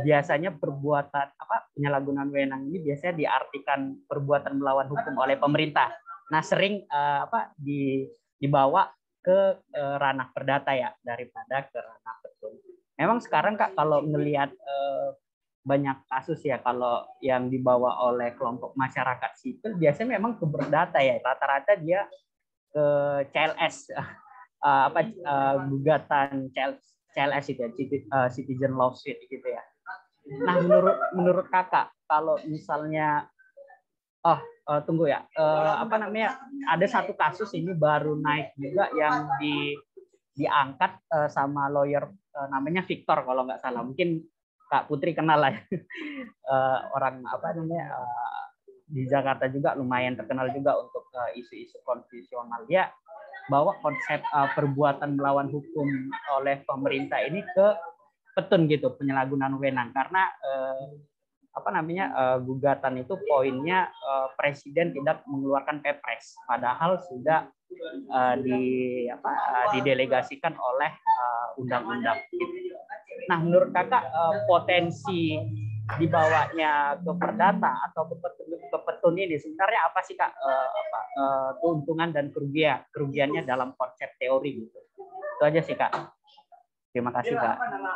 biasanya penyalahgunaan wewenang ini biasanya diartikan perbuatan melawan hukum oleh pemerintah. Nah, sering dibawa ke ranah perdata ya daripada ke ranah petun. Memang sekarang Kak kalau ngelihat banyak kasus ya kalau yang dibawa oleh kelompok masyarakat sipil biasanya memang ke perdata ya, rata-rata dia ke CLS gugatan CLS itu ya, citizen lawsuit gitu ya. Nah, menurut Kakak kalau misalnya tunggu ya, ada satu kasus ini baru naik juga yang diangkat sama lawyer namanya Victor kalau nggak salah, mungkin Kak Putri kenal lah ya. Orang di Jakarta juga lumayan terkenal juga untuk isu-isu konstitusional. Dia bawa konsep perbuatan melawan hukum oleh pemerintah ini ke petun gitu, penyalahgunaan wewenang karena gugatan itu poinnya presiden tidak mengeluarkan Kepres padahal sudah didelegasikan oleh undang-undang gitu. Nah, menurut Kakak potensi dibawanya ke perdata atau ke petun ini sebenarnya apa sih Kak keuntungan dan kerugiannya dalam konsep teori gitu. Itu aja sih Kak. Terima kasih Kak. Terima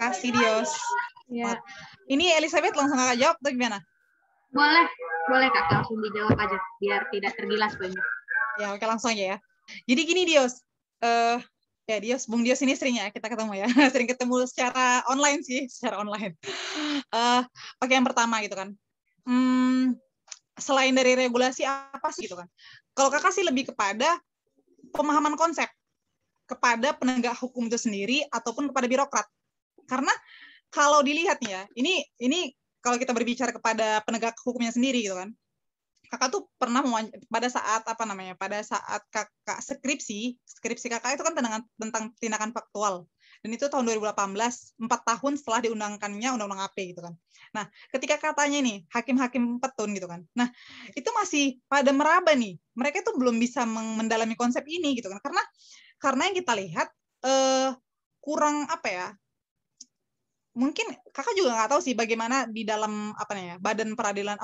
kasih Dios. Ya. Ini Elizabeth langsung Kakak jawab atau gimana? Boleh Kak, langsung dijawab aja biar tidak tergilas banyak. Ya, oke langsung aja ya. Jadi gini Dios, Bung Dios ini sering ya kita ketemu ya, sering ketemu secara online sih, secara online. Oke, yang pertama gitu kan, selain dari regulasi apa sih gitu kan? Kalau Kakak sih lebih kepada pemahaman konsep kepada penegak hukum itu sendiri ataupun kepada birokrat. Karena kalau dilihat ya, ini kalau kita berbicara kepada penegak hukumnya sendiri gitu kan, kakak tuh pernah pada saat kakak skripsi kakak itu kan tentang tindakan faktual, dan itu tahun 2018, 4 tahun setelah diundangkannya undang-undang AP gitu kan. Nah, ketika katanya nih hakim-hakim petun gitu kan, nah itu masih pada meraba nih, mereka itu belum bisa mendalami konsep ini gitu kan, karena yang kita lihat kurang apa ya, mungkin kakak juga nggak tahu sih bagaimana di dalam badan peradilan,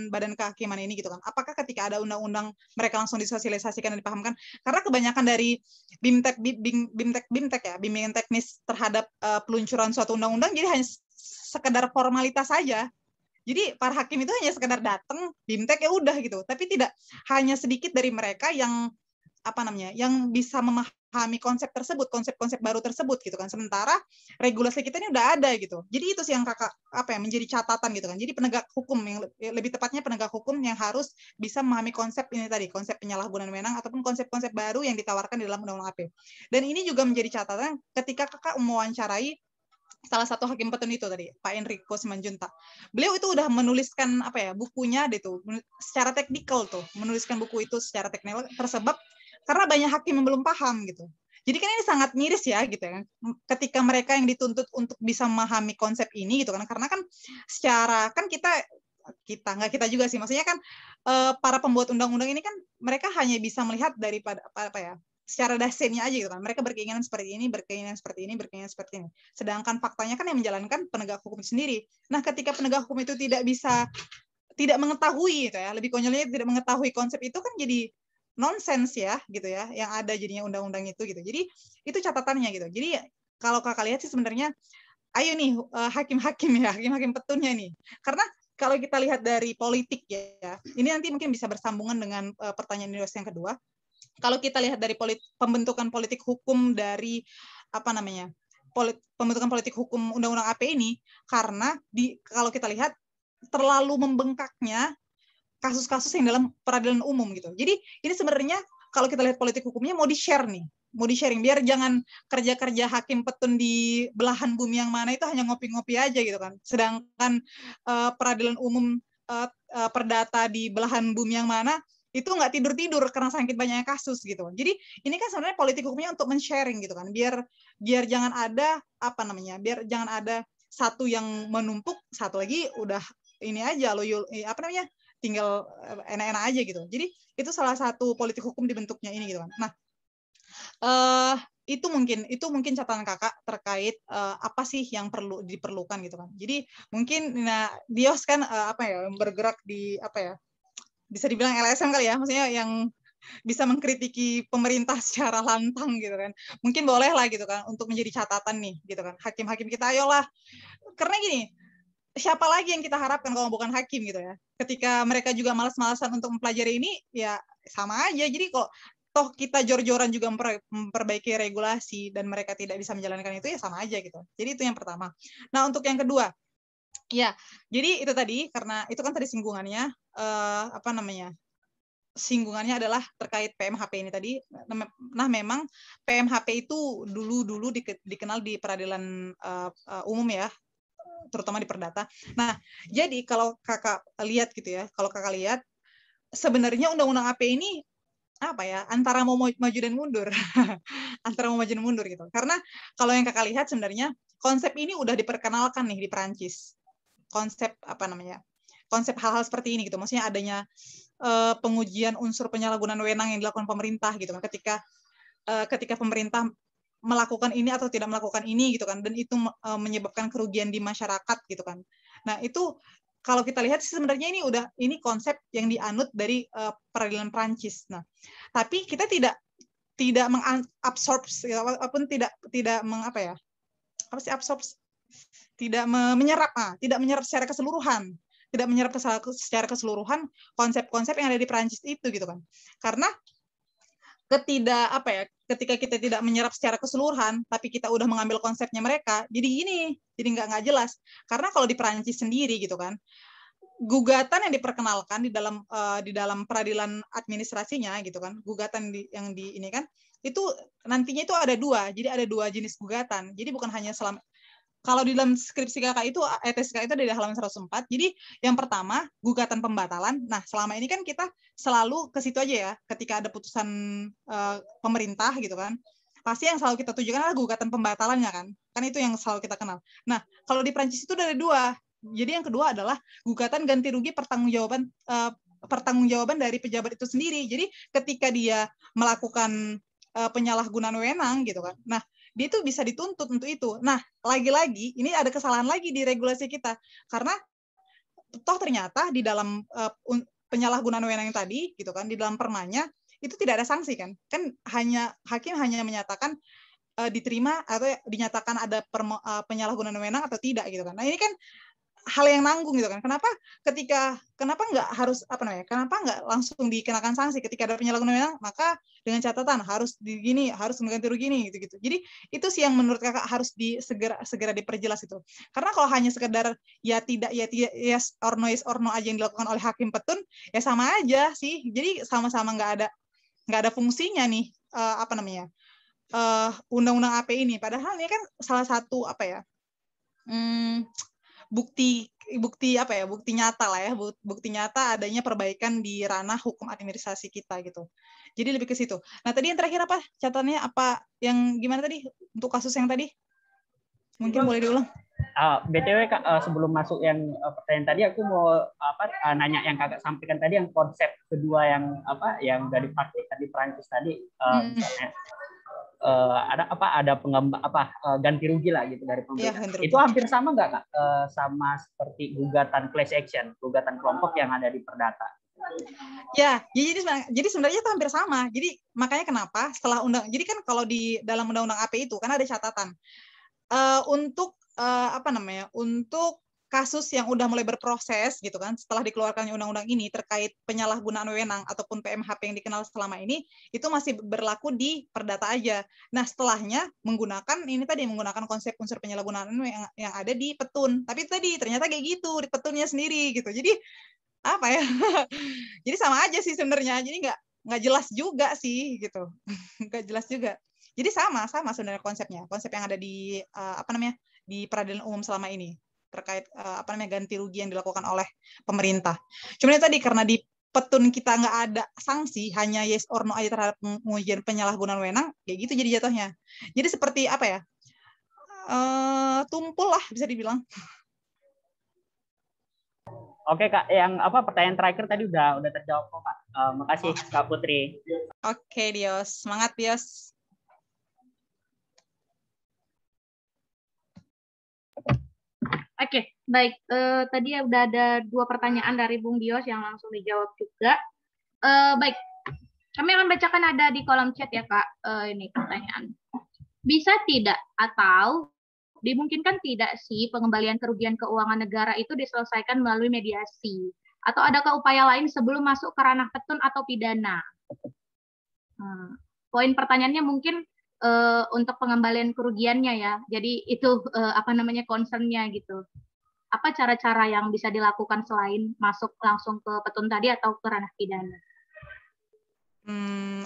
badan kehakiman ini gitu kan. Apakah ketika ada undang-undang mereka langsung disosialisasikan dan dipahamkan? Karena kebanyakan dari bimbingan teknis terhadap peluncuran suatu undang-undang jadi hanya sekedar formalitas saja. Jadi para hakim itu hanya sekedar datang, bimtek ya udah gitu. Tapi tidak, hanya sedikit dari mereka yang yang bisa memahami konsep-konsep baru tersebut gitu kan. Sementara regulasi kita ini udah ada gitu. Jadi itu sih yang kakak menjadi catatan gitu kan. Jadi penegak hukum, yang lebih tepatnya penegak hukum yang harus bisa memahami konsep ini tadi, konsep penyalahgunaan wewenang ataupun konsep-konsep baru yang ditawarkan di dalam undang-undang AP. Dan ini juga menjadi catatan ketika kakak mewawancarai salah satu hakim petun itu tadi, Pak Enrico Simanjuntak. Beliau itu udah menuliskan bukunya itu secara teknikal tuh, menuliskan buku itu secara teknikal tersebab karena banyak hakim yang belum paham gitu. Jadi kan ini sangat miris ya gitu ya. Ketika mereka yang dituntut untuk bisa memahami konsep ini gitu kan, karena kan secara kan kita juga sih, maksudnya kan para pembuat undang-undang ini kan mereka hanya bisa melihat daripada secara dasennya aja gitu kan. Mereka berkeinginan seperti ini, berkeinginan seperti ini, berkeinginan seperti ini. Sedangkan faktanya kan yang menjalankan penegak hukum sendiri. Nah, ketika penegak hukum itu tidak mengetahui gitu ya, lebih konyolnya tidak mengetahui konsep itu kan jadi nonsens ya gitu ya, yang ada jadinya undang-undang itu gitu. Jadi itu catatannya gitu. Jadi kalau kakak lihat sih sebenarnya, ayo nih hakim-hakim petunnya nih. Karena kalau kita lihat dari politik ya, ini nanti mungkin bisa bersambungan dengan pertanyaan yang kedua. Kalau kita lihat dari pembentukan politik hukum dari pembentukan politik hukum undang-undang AP ini, karena kalau kita lihat terlalu membengkaknya kasus-kasus yang dalam peradilan umum gitu. Jadi ini sebenarnya kalau kita lihat politik hukumnya mau di-sharing biar jangan kerja-kerja hakim petun di belahan bumi yang mana itu hanya ngopi-ngopi aja gitu kan. Sedangkan peradilan umum perdata di belahan bumi yang mana itu nggak tidur-tidur karena saking banyaknya kasus gitu. Jadi ini kan sebenarnya politik hukumnya untuk men-sharing gitu kan. Biar jangan ada biar jangan ada satu yang menumpuk, satu lagi udah ini aja tinggal enak-enak aja gitu. Jadi itu salah satu politik hukum dibentuknya ini gitu kan. Nah, itu mungkin catatan kakak terkait apa sih yang diperlukan gitu kan. Jadi mungkin Dios kan bergerak di bisa dibilang LSM kali ya, maksudnya yang bisa mengkritiki pemerintah secara lantang gitu kan. Mungkin boleh lah gitu kan untuk menjadi catatan nih gitu kan. Hakim-hakim kita ayolah. Karena gini, siapa lagi yang kita harapkan kalau bukan hakim gitu ya. Ketika mereka juga malas-malasan untuk mempelajari ini, ya sama aja. Jadi kok toh kita jor-joran juga memperbaiki regulasi dan mereka tidak bisa menjalankan itu, ya sama aja gitu. Jadi itu yang pertama. Nah, untuk yang kedua, ya, jadi itu tadi karena itu kan tadi singgungannya singgungannya adalah terkait PMHP ini tadi. Nah, memang PMHP itu dulu dikenal di peradilan umum ya, terutama di perdata. Nah, jadi kalau kakak lihat gitu ya, sebenarnya undang-undang AP ini antara mau maju dan mundur, antara mau maju dan mundur gitu. Karena kalau yang kakak lihat sebenarnya konsep ini udah diperkenalkan nih di Perancis, konsep konsep hal-hal seperti ini gitu. Maksudnya adanya pengujian unsur penyalahgunaan wewenang yang dilakukan pemerintah gitu kan, ketika pemerintah melakukan ini atau tidak melakukan ini gitu kan, dan itu menyebabkan kerugian di masyarakat gitu kan. Nah, itu kalau kita lihat sebenarnya ini konsep yang dianut dari peradilan Prancis. Nah, tapi kita tidak mengabsorb apapun, tidak menyerap secara keseluruhan. Tidak menyerap secara keseluruhan konsep-konsep yang ada di Prancis itu gitu kan. Karena ketika kita tidak menyerap secara keseluruhan, tapi kita udah mengambil konsepnya mereka, jadi nggak jelas. Karena kalau di Perancis sendiri gitu kan, gugatan yang diperkenalkan di dalam peradilan administrasinya gitu kan, gugatan yang di ini kan, itu nantinya itu ada dua, jadi ada dua jenis gugatan. Jadi bukan hanya kalau di dalam skripsi kakak itu, tesis kakak itu ada di halaman 104. Jadi yang pertama, gugatan pembatalan. Nah, selama ini kan kita selalu ke situ aja ya, ketika ada putusan pemerintah gitu kan. Pasti yang selalu kita tujukan adalah gugatan pembatalannya kan. Kan itu yang selalu kita kenal. Nah, kalau di Prancis itu ada dua. Jadi yang kedua adalah gugatan ganti rugi pertanggungjawaban dari pejabat itu sendiri. Jadi ketika dia melakukan penyalahgunaan wewenang gitu kan. Nah, dia itu bisa dituntut untuk itu. Nah, lagi-lagi ini ada kesalahan lagi di regulasi kita. Karena toh ternyata di dalam penyalahgunaan wewenang tadi gitu kan, di dalam permanya itu tidak ada sanksi kan. Kan hakim hanya menyatakan diterima atau dinyatakan ada penyalahgunaan wewenang atau tidak gitu kan. Nah, ini kan hal yang nanggung gitu kan. Kenapa nggak harus kenapa nggak langsung dikenakan sanksi ketika ada penyalahgunaan wewenang, maka dengan catatan harus mengganti rugi nih gitu. Jadi itu sih yang menurut kakak harus segera diperjelas itu. Karena kalau hanya sekedar ya tidak yes or no aja yang dilakukan oleh hakim petun, ya sama aja sih. Jadi sama-sama nggak ada fungsinya nih undang-undang AP ini. Padahal ini kan salah satu bukti nyata adanya perbaikan di ranah hukum administrasi kita gitu. Jadi lebih ke situ. Nah, tadi yang terakhir apa catatannya, apa yang gimana tadi untuk kasus yang tadi? Mungkin boleh diulang. BTW Kak, sebelum masuk yang pertanyaan tadi, aku mau nanya yang kakak sampaikan tadi, yang konsep kedua yang dari praktik di Prancis tadi, misalnya ada ganti rugi lah gitu dari pemerintah. Ya, itu hampir sama nggak Kak sama seperti gugatan class action, gugatan kelompok yang ada di Perdata? Ya, jadi sebenarnya itu hampir sama. Jadi makanya kenapa setelah jadi kan kalau di dalam undang-undang AP itu kan ada catatan untuk untuk kasus yang udah mulai berproses gitu kan, setelah dikeluarkannya undang-undang ini terkait penyalahgunaan wewenang ataupun PMHP yang dikenal selama ini, itu masih berlaku di Perdata aja. Nah, setelahnya menggunakan konsep unsur penyalahgunaan yang ada di petun. Tapi tadi ternyata kayak gitu di petunnya sendiri gitu. Jadi jadi sama aja sih sebenarnya. Jadi nggak jelas juga sih gitu. Nggak jelas juga. Jadi sama sebenarnya konsepnya. Konsep yang ada di di peradilan umum selama ini terkait ganti rugi yang dilakukan oleh pemerintah. Cuma tadi karena di petun kita nggak ada sanksi, hanya yes or no aja terhadap pengujian penyalahgunaan wewenang, kayak gitu jadi jatuhnya. Jadi seperti tumpul lah bisa dibilang. Oke Kak, yang pertanyaan terakhir tadi udah terjawab kok Kak. Makasih Kak Putri. Oke Dios, semangat Dios. Oke, baik. Tadi udah ada 2 pertanyaan dari Bung Dios yang langsung dijawab juga. Baik, kami akan bacakan ada di kolom chat ya Kak. Ini pertanyaan. Bisa tidak atau dimungkinkan tidak sih pengembalian kerugian keuangan negara itu diselesaikan melalui mediasi? Atau adakah upaya lain sebelum masuk ke ranah petun atau pidana? Poin pertanyaannya mungkin untuk pengembalian kerugiannya ya. Jadi itu concern-nya gitu. Apa cara-cara yang bisa dilakukan selain masuk langsung ke petun tadi atau ke ranah pidana?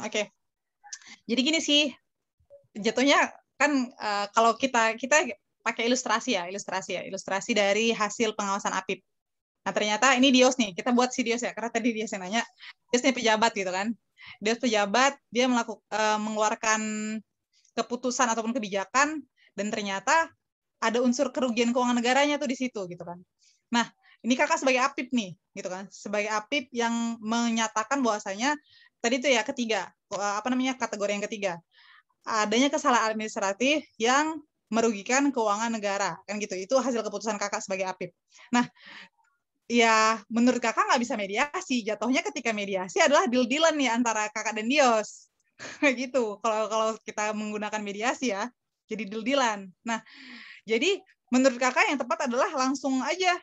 Oke. Jadi gini sih, jatuhnya kan kalau kita pakai ilustrasi dari hasil pengawasan APIP. Nah, ternyata ini Dios nih, kita buat si Dios ya, karena tadi Dios yang nanya, Dios nih pejabat gitu kan. Dios pejabat, dia mengeluarkan keputusan ataupun kebijakan, dan ternyata ada unsur kerugian keuangan negaranya tuh di situ gitu kan. Nah, ini kakak sebagai APIP nih, gitu kan, sebagai APIP yang menyatakan bahwasanya tadi tuh ya kategori yang ketiga, adanya kesalahan administratif yang merugikan keuangan negara, kan gitu. Itu hasil keputusan kakak sebagai APIP. Nah, ya menurut kakak nggak bisa mediasi. Jatuhnya ketika mediasi adalah deal-dealan nih antara kakak dan Dios. Gitu. Kalau kita menggunakan mediasi ya, jadi deal-dealan. Nah, jadi menurut kakak yang tepat adalah langsung aja.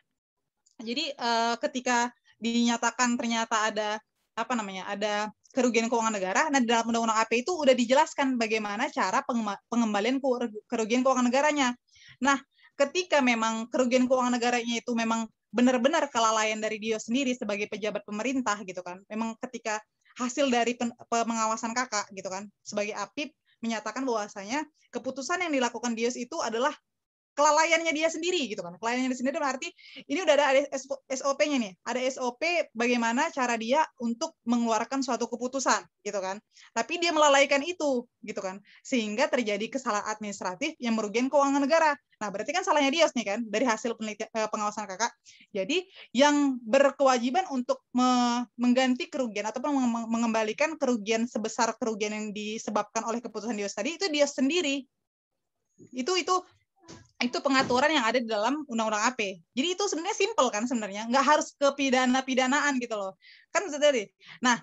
Jadi ketika dinyatakan ternyata ada ada kerugian keuangan negara, nah di dalam undang-undang AP itu udah dijelaskan bagaimana cara pengembalian kerugian keuangan negaranya. Nah, ketika memang kerugian keuangan negaranya itu memang benar-benar kelalaian dari Dios sendiri sebagai pejabat pemerintah gitu kan. Memang ketika hasil dari pengawasan kakak gitu kan, sebagai APIP menyatakan bahwasanya keputusan yang dilakukan Dios itu adalah kelalaiannya dia sendiri gitu kan. Kelalaiannya dia sendiri berarti ini udah ada SOP-nya nih. Ada SOP bagaimana cara dia untuk mengeluarkan suatu keputusan gitu kan. Tapi dia melalaikan itu gitu kan. Sehingga terjadi kesalahan administratif yang merugikan keuangan negara. Nah, berarti kan salahnya Dios nih kan dari hasil pengawasan Kakak. Jadi yang berkewajiban untuk mengganti kerugian ataupun mengembalikan kerugian sebesar kerugian yang disebabkan oleh keputusan Dios tadi itu Dios sendiri. Itu pengaturan yang ada di dalam Undang-Undang AP. Jadi itu sebenarnya simpel kan sebenarnya, nggak harus ke pidana-pidanaan gitu loh. Kan tadi. Nah,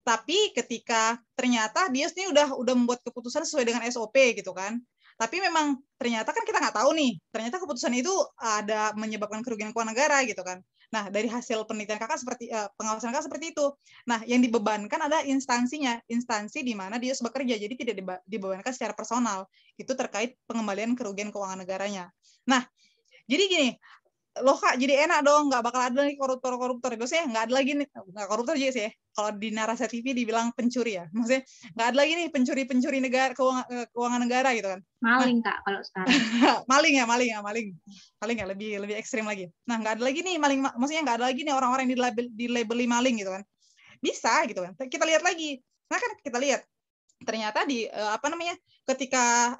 tapi ketika ternyata Dios ini udah membuat keputusan sesuai dengan SOP gitu kan. Tapi memang ternyata kan kita nggak tahu nih, ternyata keputusan itu ada menyebabkan kerugian keuangan negara gitu kan. Nah, dari hasil penelitian Kakak pengawasan Kakak seperti itu. Nah, yang dibebankan ada instansinya, instansi di mana Dios bekerja, jadi tidak dibebankan secara personal. Itu terkait pengembalian kerugian keuangan negaranya. Nah, jadi gini, loh Kak, jadi enak dong, nggak bakal ada lagi koruptor-koruptor. Maksudnya nggak ada lagi nih, nggak koruptor juga sih ya. Kalau di Narasi TV dibilang pencuri ya. Maksudnya nggak ada lagi nih pencuri negara, keuangan negara gitu kan. Maling, Kak, kalau sekarang. maling ya, lebih ekstrim lagi. Nah, nggak ada lagi nih maling, maksudnya nggak ada lagi nih orang-orang yang dilabeli maling gitu kan. Bisa gitu kan. Kita lihat lagi. Nah kan kita lihat ternyata di ketika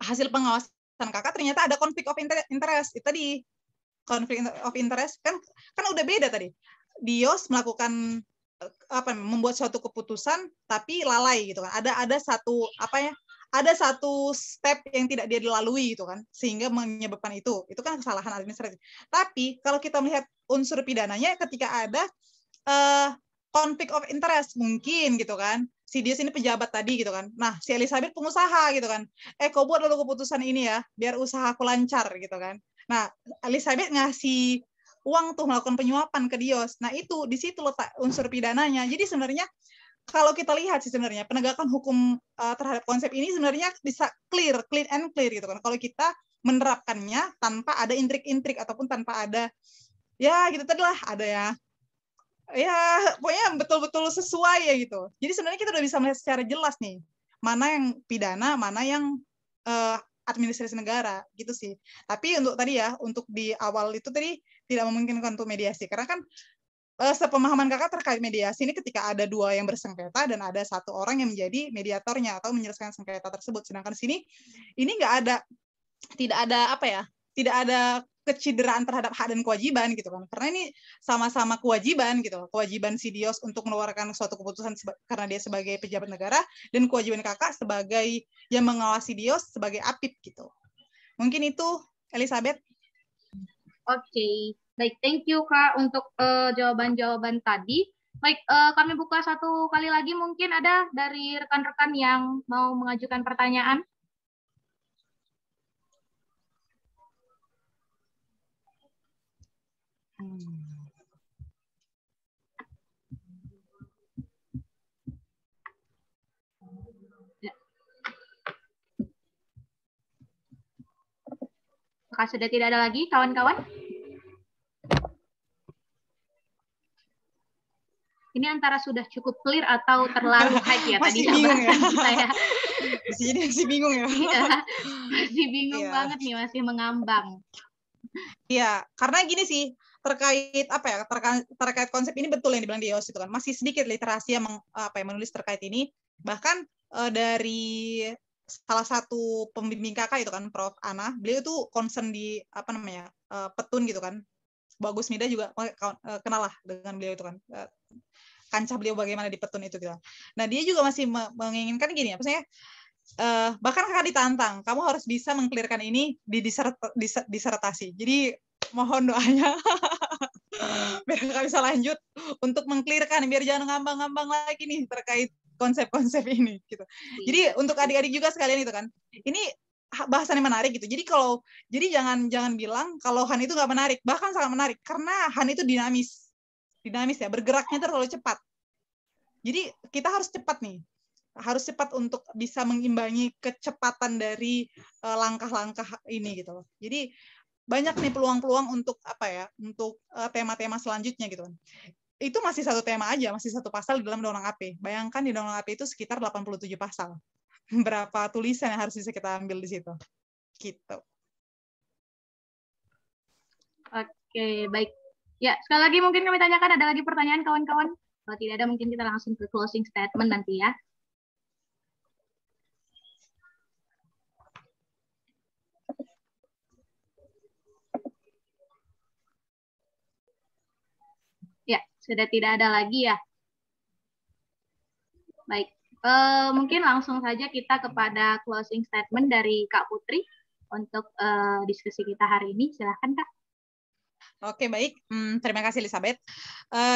hasil pengawasan Kakak ternyata ada konflik of interest. Itu tadi konflik of interest kan udah beda tadi. Dios melakukan membuat suatu keputusan tapi lalai gitu kan. Ada satu step yang tidak dia dilalui gitu kan, sehingga menyebabkan itu kan kesalahan administratif. Tapi kalau kita melihat unsur pidananya ketika ada konflik of interest mungkin gitu kan, si Dios ini pejabat tadi gitu kan, nah si Elizabeth pengusaha gitu kan, kau buat lalu keputusan ini ya biar usahaku lancar gitu kan. Nah Elizabeth ngasih uang tuh melakukan penyuapan ke Dios. Nah itu di situ letak unsur pidananya. Jadi sebenarnya kalau kita lihat sih sebenarnya penegakan hukum terhadap konsep ini sebenarnya bisa clean and clear gitu kan. Kalau kita menerapkannya tanpa ada intrik-intrik ataupun tanpa ada ya gitu tadi lah, ada ya pokoknya betul-betul sesuai ya gitu. Jadi sebenarnya kita udah bisa melihat secara jelas nih mana yang pidana, mana yang administrasi negara gitu sih. Tapi untuk tadi ya, untuk di awal itu tadi tidak memungkinkan untuk mediasi karena kan sepemahaman Kakak terkait mediasi ini ketika ada dua yang bersengketa dan ada satu orang yang menjadi mediatornya atau menyelesaikan sengketa tersebut. Sedangkan sini ini tidak ada kecederaan terhadap hak dan kewajiban gitu kan. Karena ini sama-sama kewajiban gitu. Kewajiban si Dios untuk mengeluarkan suatu keputusan karena dia sebagai pejabat negara dan kewajiban Kakak sebagai yang mengawasi Dios sebagai apip gitu. Mungkin itu Elizabeth. Oke. Baik, thank you Kak untuk jawaban-jawaban tadi. Baik, kami buka satu kali lagi, mungkin ada dari rekan-rekan yang mau mengajukan pertanyaan. Apakah sudah tidak ada lagi, kawan-kawan? Ini antara sudah cukup clear atau terlalu hype ya tadi bahasan saya. Masih bingung ya. Masih bingung banget nih, masih mengambang. Iya, karena gini sih, terkait konsep ini betul yang dibilang Dios itu kan. Masih sedikit literasi yang menulis terkait ini. Bahkan dari salah satu pembimbing Kakak itu kan Prof. Ana, beliau itu concern di petun gitu kan. Bagus Mida juga kenal lah dengan beliau itu kan. Kancah beliau bagaimana di petun itu gitu. Nah, dia juga masih menginginkan gini, maksudnya bahkan Kakak ditantang, kamu harus bisa mengklirkan ini di disertasi. Jadi mohon doanya biar Kakak bisa lanjut untuk mengklirkan, biar jangan ngambang-ngambang lagi nih terkait konsep-konsep ini gitu. Jadi untuk adik-adik juga sekalian itu kan. Ini bahasannya menarik gitu. Jadi jangan bilang kalau Han itu nggak menarik, bahkan sangat menarik karena Han itu dinamis ya, bergeraknya terlalu cepat. Jadi kita harus cepat nih, harus cepat untuk bisa mengimbangi kecepatan dari langkah-langkah ini gitu. Jadi banyak nih peluang-peluang untuk untuk tema-tema selanjutnya gitu kan. Itu masih satu tema aja, masih satu pasal di dalam Undang-Undang AP. Bayangkan di Undang-Undang AP itu sekitar 87 pasal. berapa tulisan yang harus bisa kita ambil di situ. Gitu. Oke, baik. Ya, sekali lagi mungkin kami tanyakan, ada lagi pertanyaan kawan-kawan? Kalau tidak ada, mungkin kita langsung ke closing statement nanti ya. Ya, sudah tidak ada lagi ya. Baik, mungkin langsung saja kita kepada closing statement dari Kak Putri untuk diskusi kita hari ini. Silahkan Kak. Oke, baik. Terima kasih Elizabeth.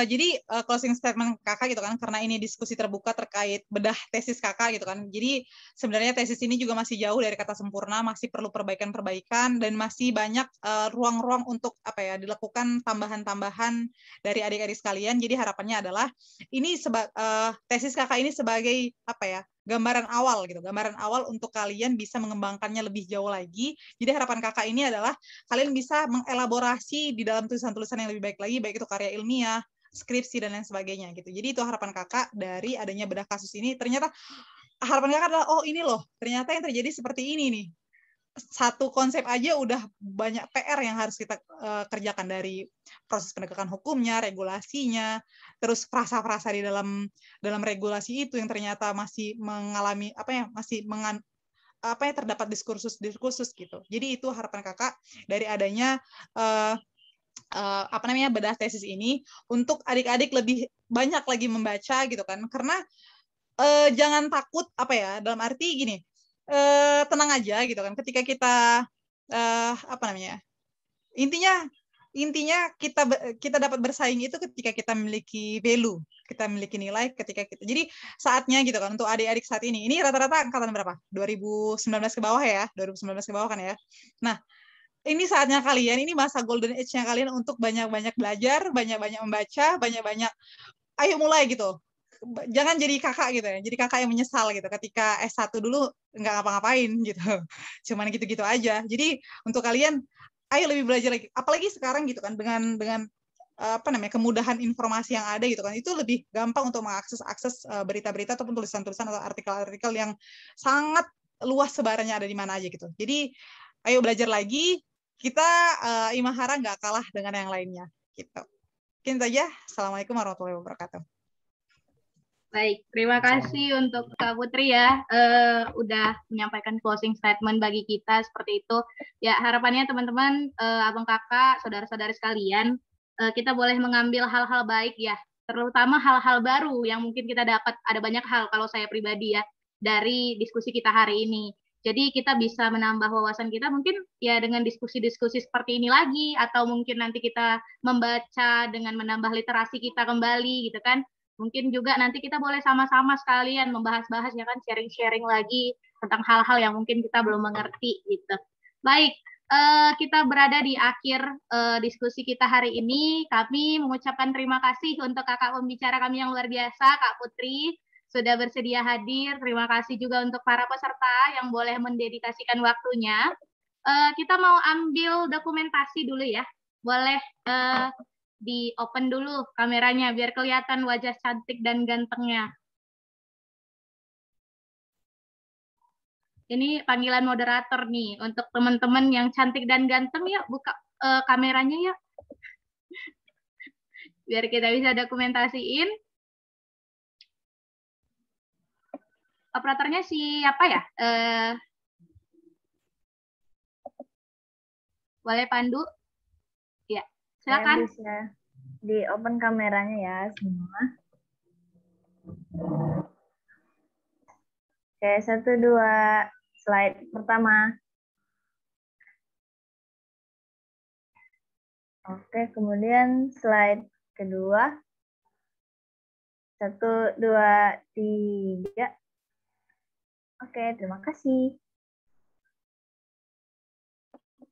Jadi closing statement kakak gitu kan, karena ini diskusi terbuka terkait bedah tesis kakak gitu kan. Jadi sebenarnya tesis ini juga masih jauh dari kata sempurna, masih perlu perbaikan-perbaikan dan masih banyak ruang-ruang untuk dilakukan tambahan-tambahan dari adik-adik sekalian. Jadi harapannya adalah ini tesis kakak ini sebagai gambaran awal gitu, gambaran awal untuk kalian bisa mengembangkannya lebih jauh lagi. Jadi harapan kakak ini adalah kalian bisa mengelaborasi di dalam tulisan-tulisan yang lebih baik lagi, baik itu karya ilmiah, skripsi dan lain sebagainya gitu. Jadi itu harapan kakak dari adanya bedah kasus ini. Ternyata harapan kakak adalah, oh ini loh, ternyata yang terjadi seperti ini nih. Satu konsep aja udah banyak PR yang harus kita kerjakan, dari proses penegakan hukumnya, regulasinya, terus frasa-frasa di dalam regulasi itu yang ternyata masih mengalami terdapat diskursus gitu. Jadi itu harapan kakak dari adanya bedah tesis ini untuk adik-adik lebih banyak lagi membaca gitu kan. Karena jangan takut dalam arti gini, tenang aja gitu kan, ketika kita intinya kita dapat bersaing itu ketika kita memiliki value, kita memiliki nilai, jadi saatnya gitu kan untuk adik-adik saat ini rata-rata angkatan berapa? 2019 ke bawah ya, 2019 ke bawah kan ya. Nah, ini saatnya kalian, ini masa golden age-nya kalian untuk banyak-banyak belajar, banyak-banyak membaca, banyak-banyak ayo mulai gitu. Jangan jadi kakak gitu ya, jadi kakak yang menyesal gitu ketika S1 dulu nggak ngapa-ngapain gitu, cuman gitu-gitu aja. Jadi untuk kalian ayo lebih belajar lagi, apalagi sekarang gitu kan dengan kemudahan informasi yang ada gitu kan, itu lebih gampang untuk mengakses berita-berita ataupun tulisan-tulisan atau artikel-artikel yang sangat luas sebarannya ada di mana aja gitu. Jadi ayo belajar lagi, kita Imahara nggak kalah dengan yang lainnya gitu. Mungkin saja. Assalamualaikum warahmatullahi wabarakatuh. Baik, terima kasih untuk Kak Putri ya, udah menyampaikan closing statement bagi kita seperti itu. Ya, harapannya teman-teman, abang kakak, saudara-saudari sekalian, kita boleh mengambil hal-hal baik ya, terutama hal-hal baru yang mungkin kita dapat. Ada banyak hal kalau saya pribadi ya, dari diskusi kita hari ini. Jadi kita bisa menambah wawasan kita mungkin ya dengan diskusi-diskusi seperti ini lagi, atau mungkin nanti kita membaca dengan menambah literasi kita kembali gitu kan. Mungkin juga nanti kita boleh sama-sama sekalian membahas-bahas ya kan, sharing-sharing lagi tentang hal-hal yang mungkin kita belum mengerti gitu. Baik, kita berada di akhir diskusi kita hari ini. Kami mengucapkan terima kasih untuk kakak pembicara kami yang luar biasa, Kak Putri, sudah bersedia hadir. Terima kasih juga untuk para peserta yang boleh mendedikasikan waktunya. Kita mau ambil dokumentasi dulu ya. Boleh di open dulu kameranya biar kelihatan wajah cantik dan gantengnya. Ini panggilan moderator nih untuk teman-teman yang cantik dan ganteng ya, buka kameranya ya. Biar kita bisa dokumentasiin. Operatornya siapa ya? Boleh Pandu? Ya, silakan. Bisa di open kameranya ya semua. Oke, 1, 2, slide pertama. Oke, kemudian slide kedua. 1, 2, 3. Oke, terima kasih.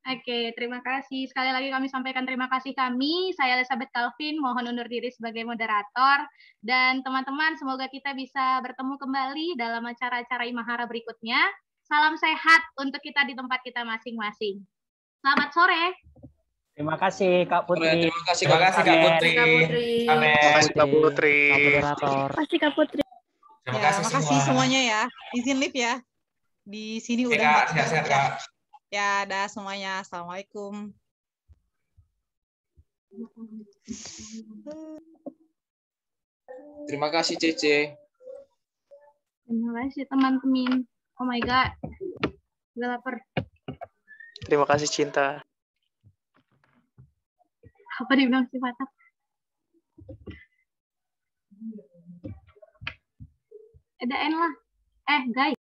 Oke, terima kasih. Sekali lagi kami sampaikan terima kasih kami. Saya Elizabeth Calvin, mohon undur diri sebagai moderator. Dan teman-teman, semoga kita bisa bertemu kembali dalam acara-acara Imahara berikutnya. Salam sehat untuk kita di tempat kita masing-masing. Selamat sore. Terima kasih Kak Putri. Terima kasih Kak Putri. Terima kasih Kak Putri. Terima kasih Kak Putri. Terima kasih Kak Putri. Terima Ya, kasih makasih semua. semuanya ya. Izin live ya. di sini Oke, udah Kak, sehat-sehat, Kak. ya, dah semuanya. Assalamualaikum. Terima kasih, Cece. Terima kasih teman-teman. Oh my God. Gue lapar. Terima kasih Cinta. Apa dibilang si Fatah? Ada N lah. Guys.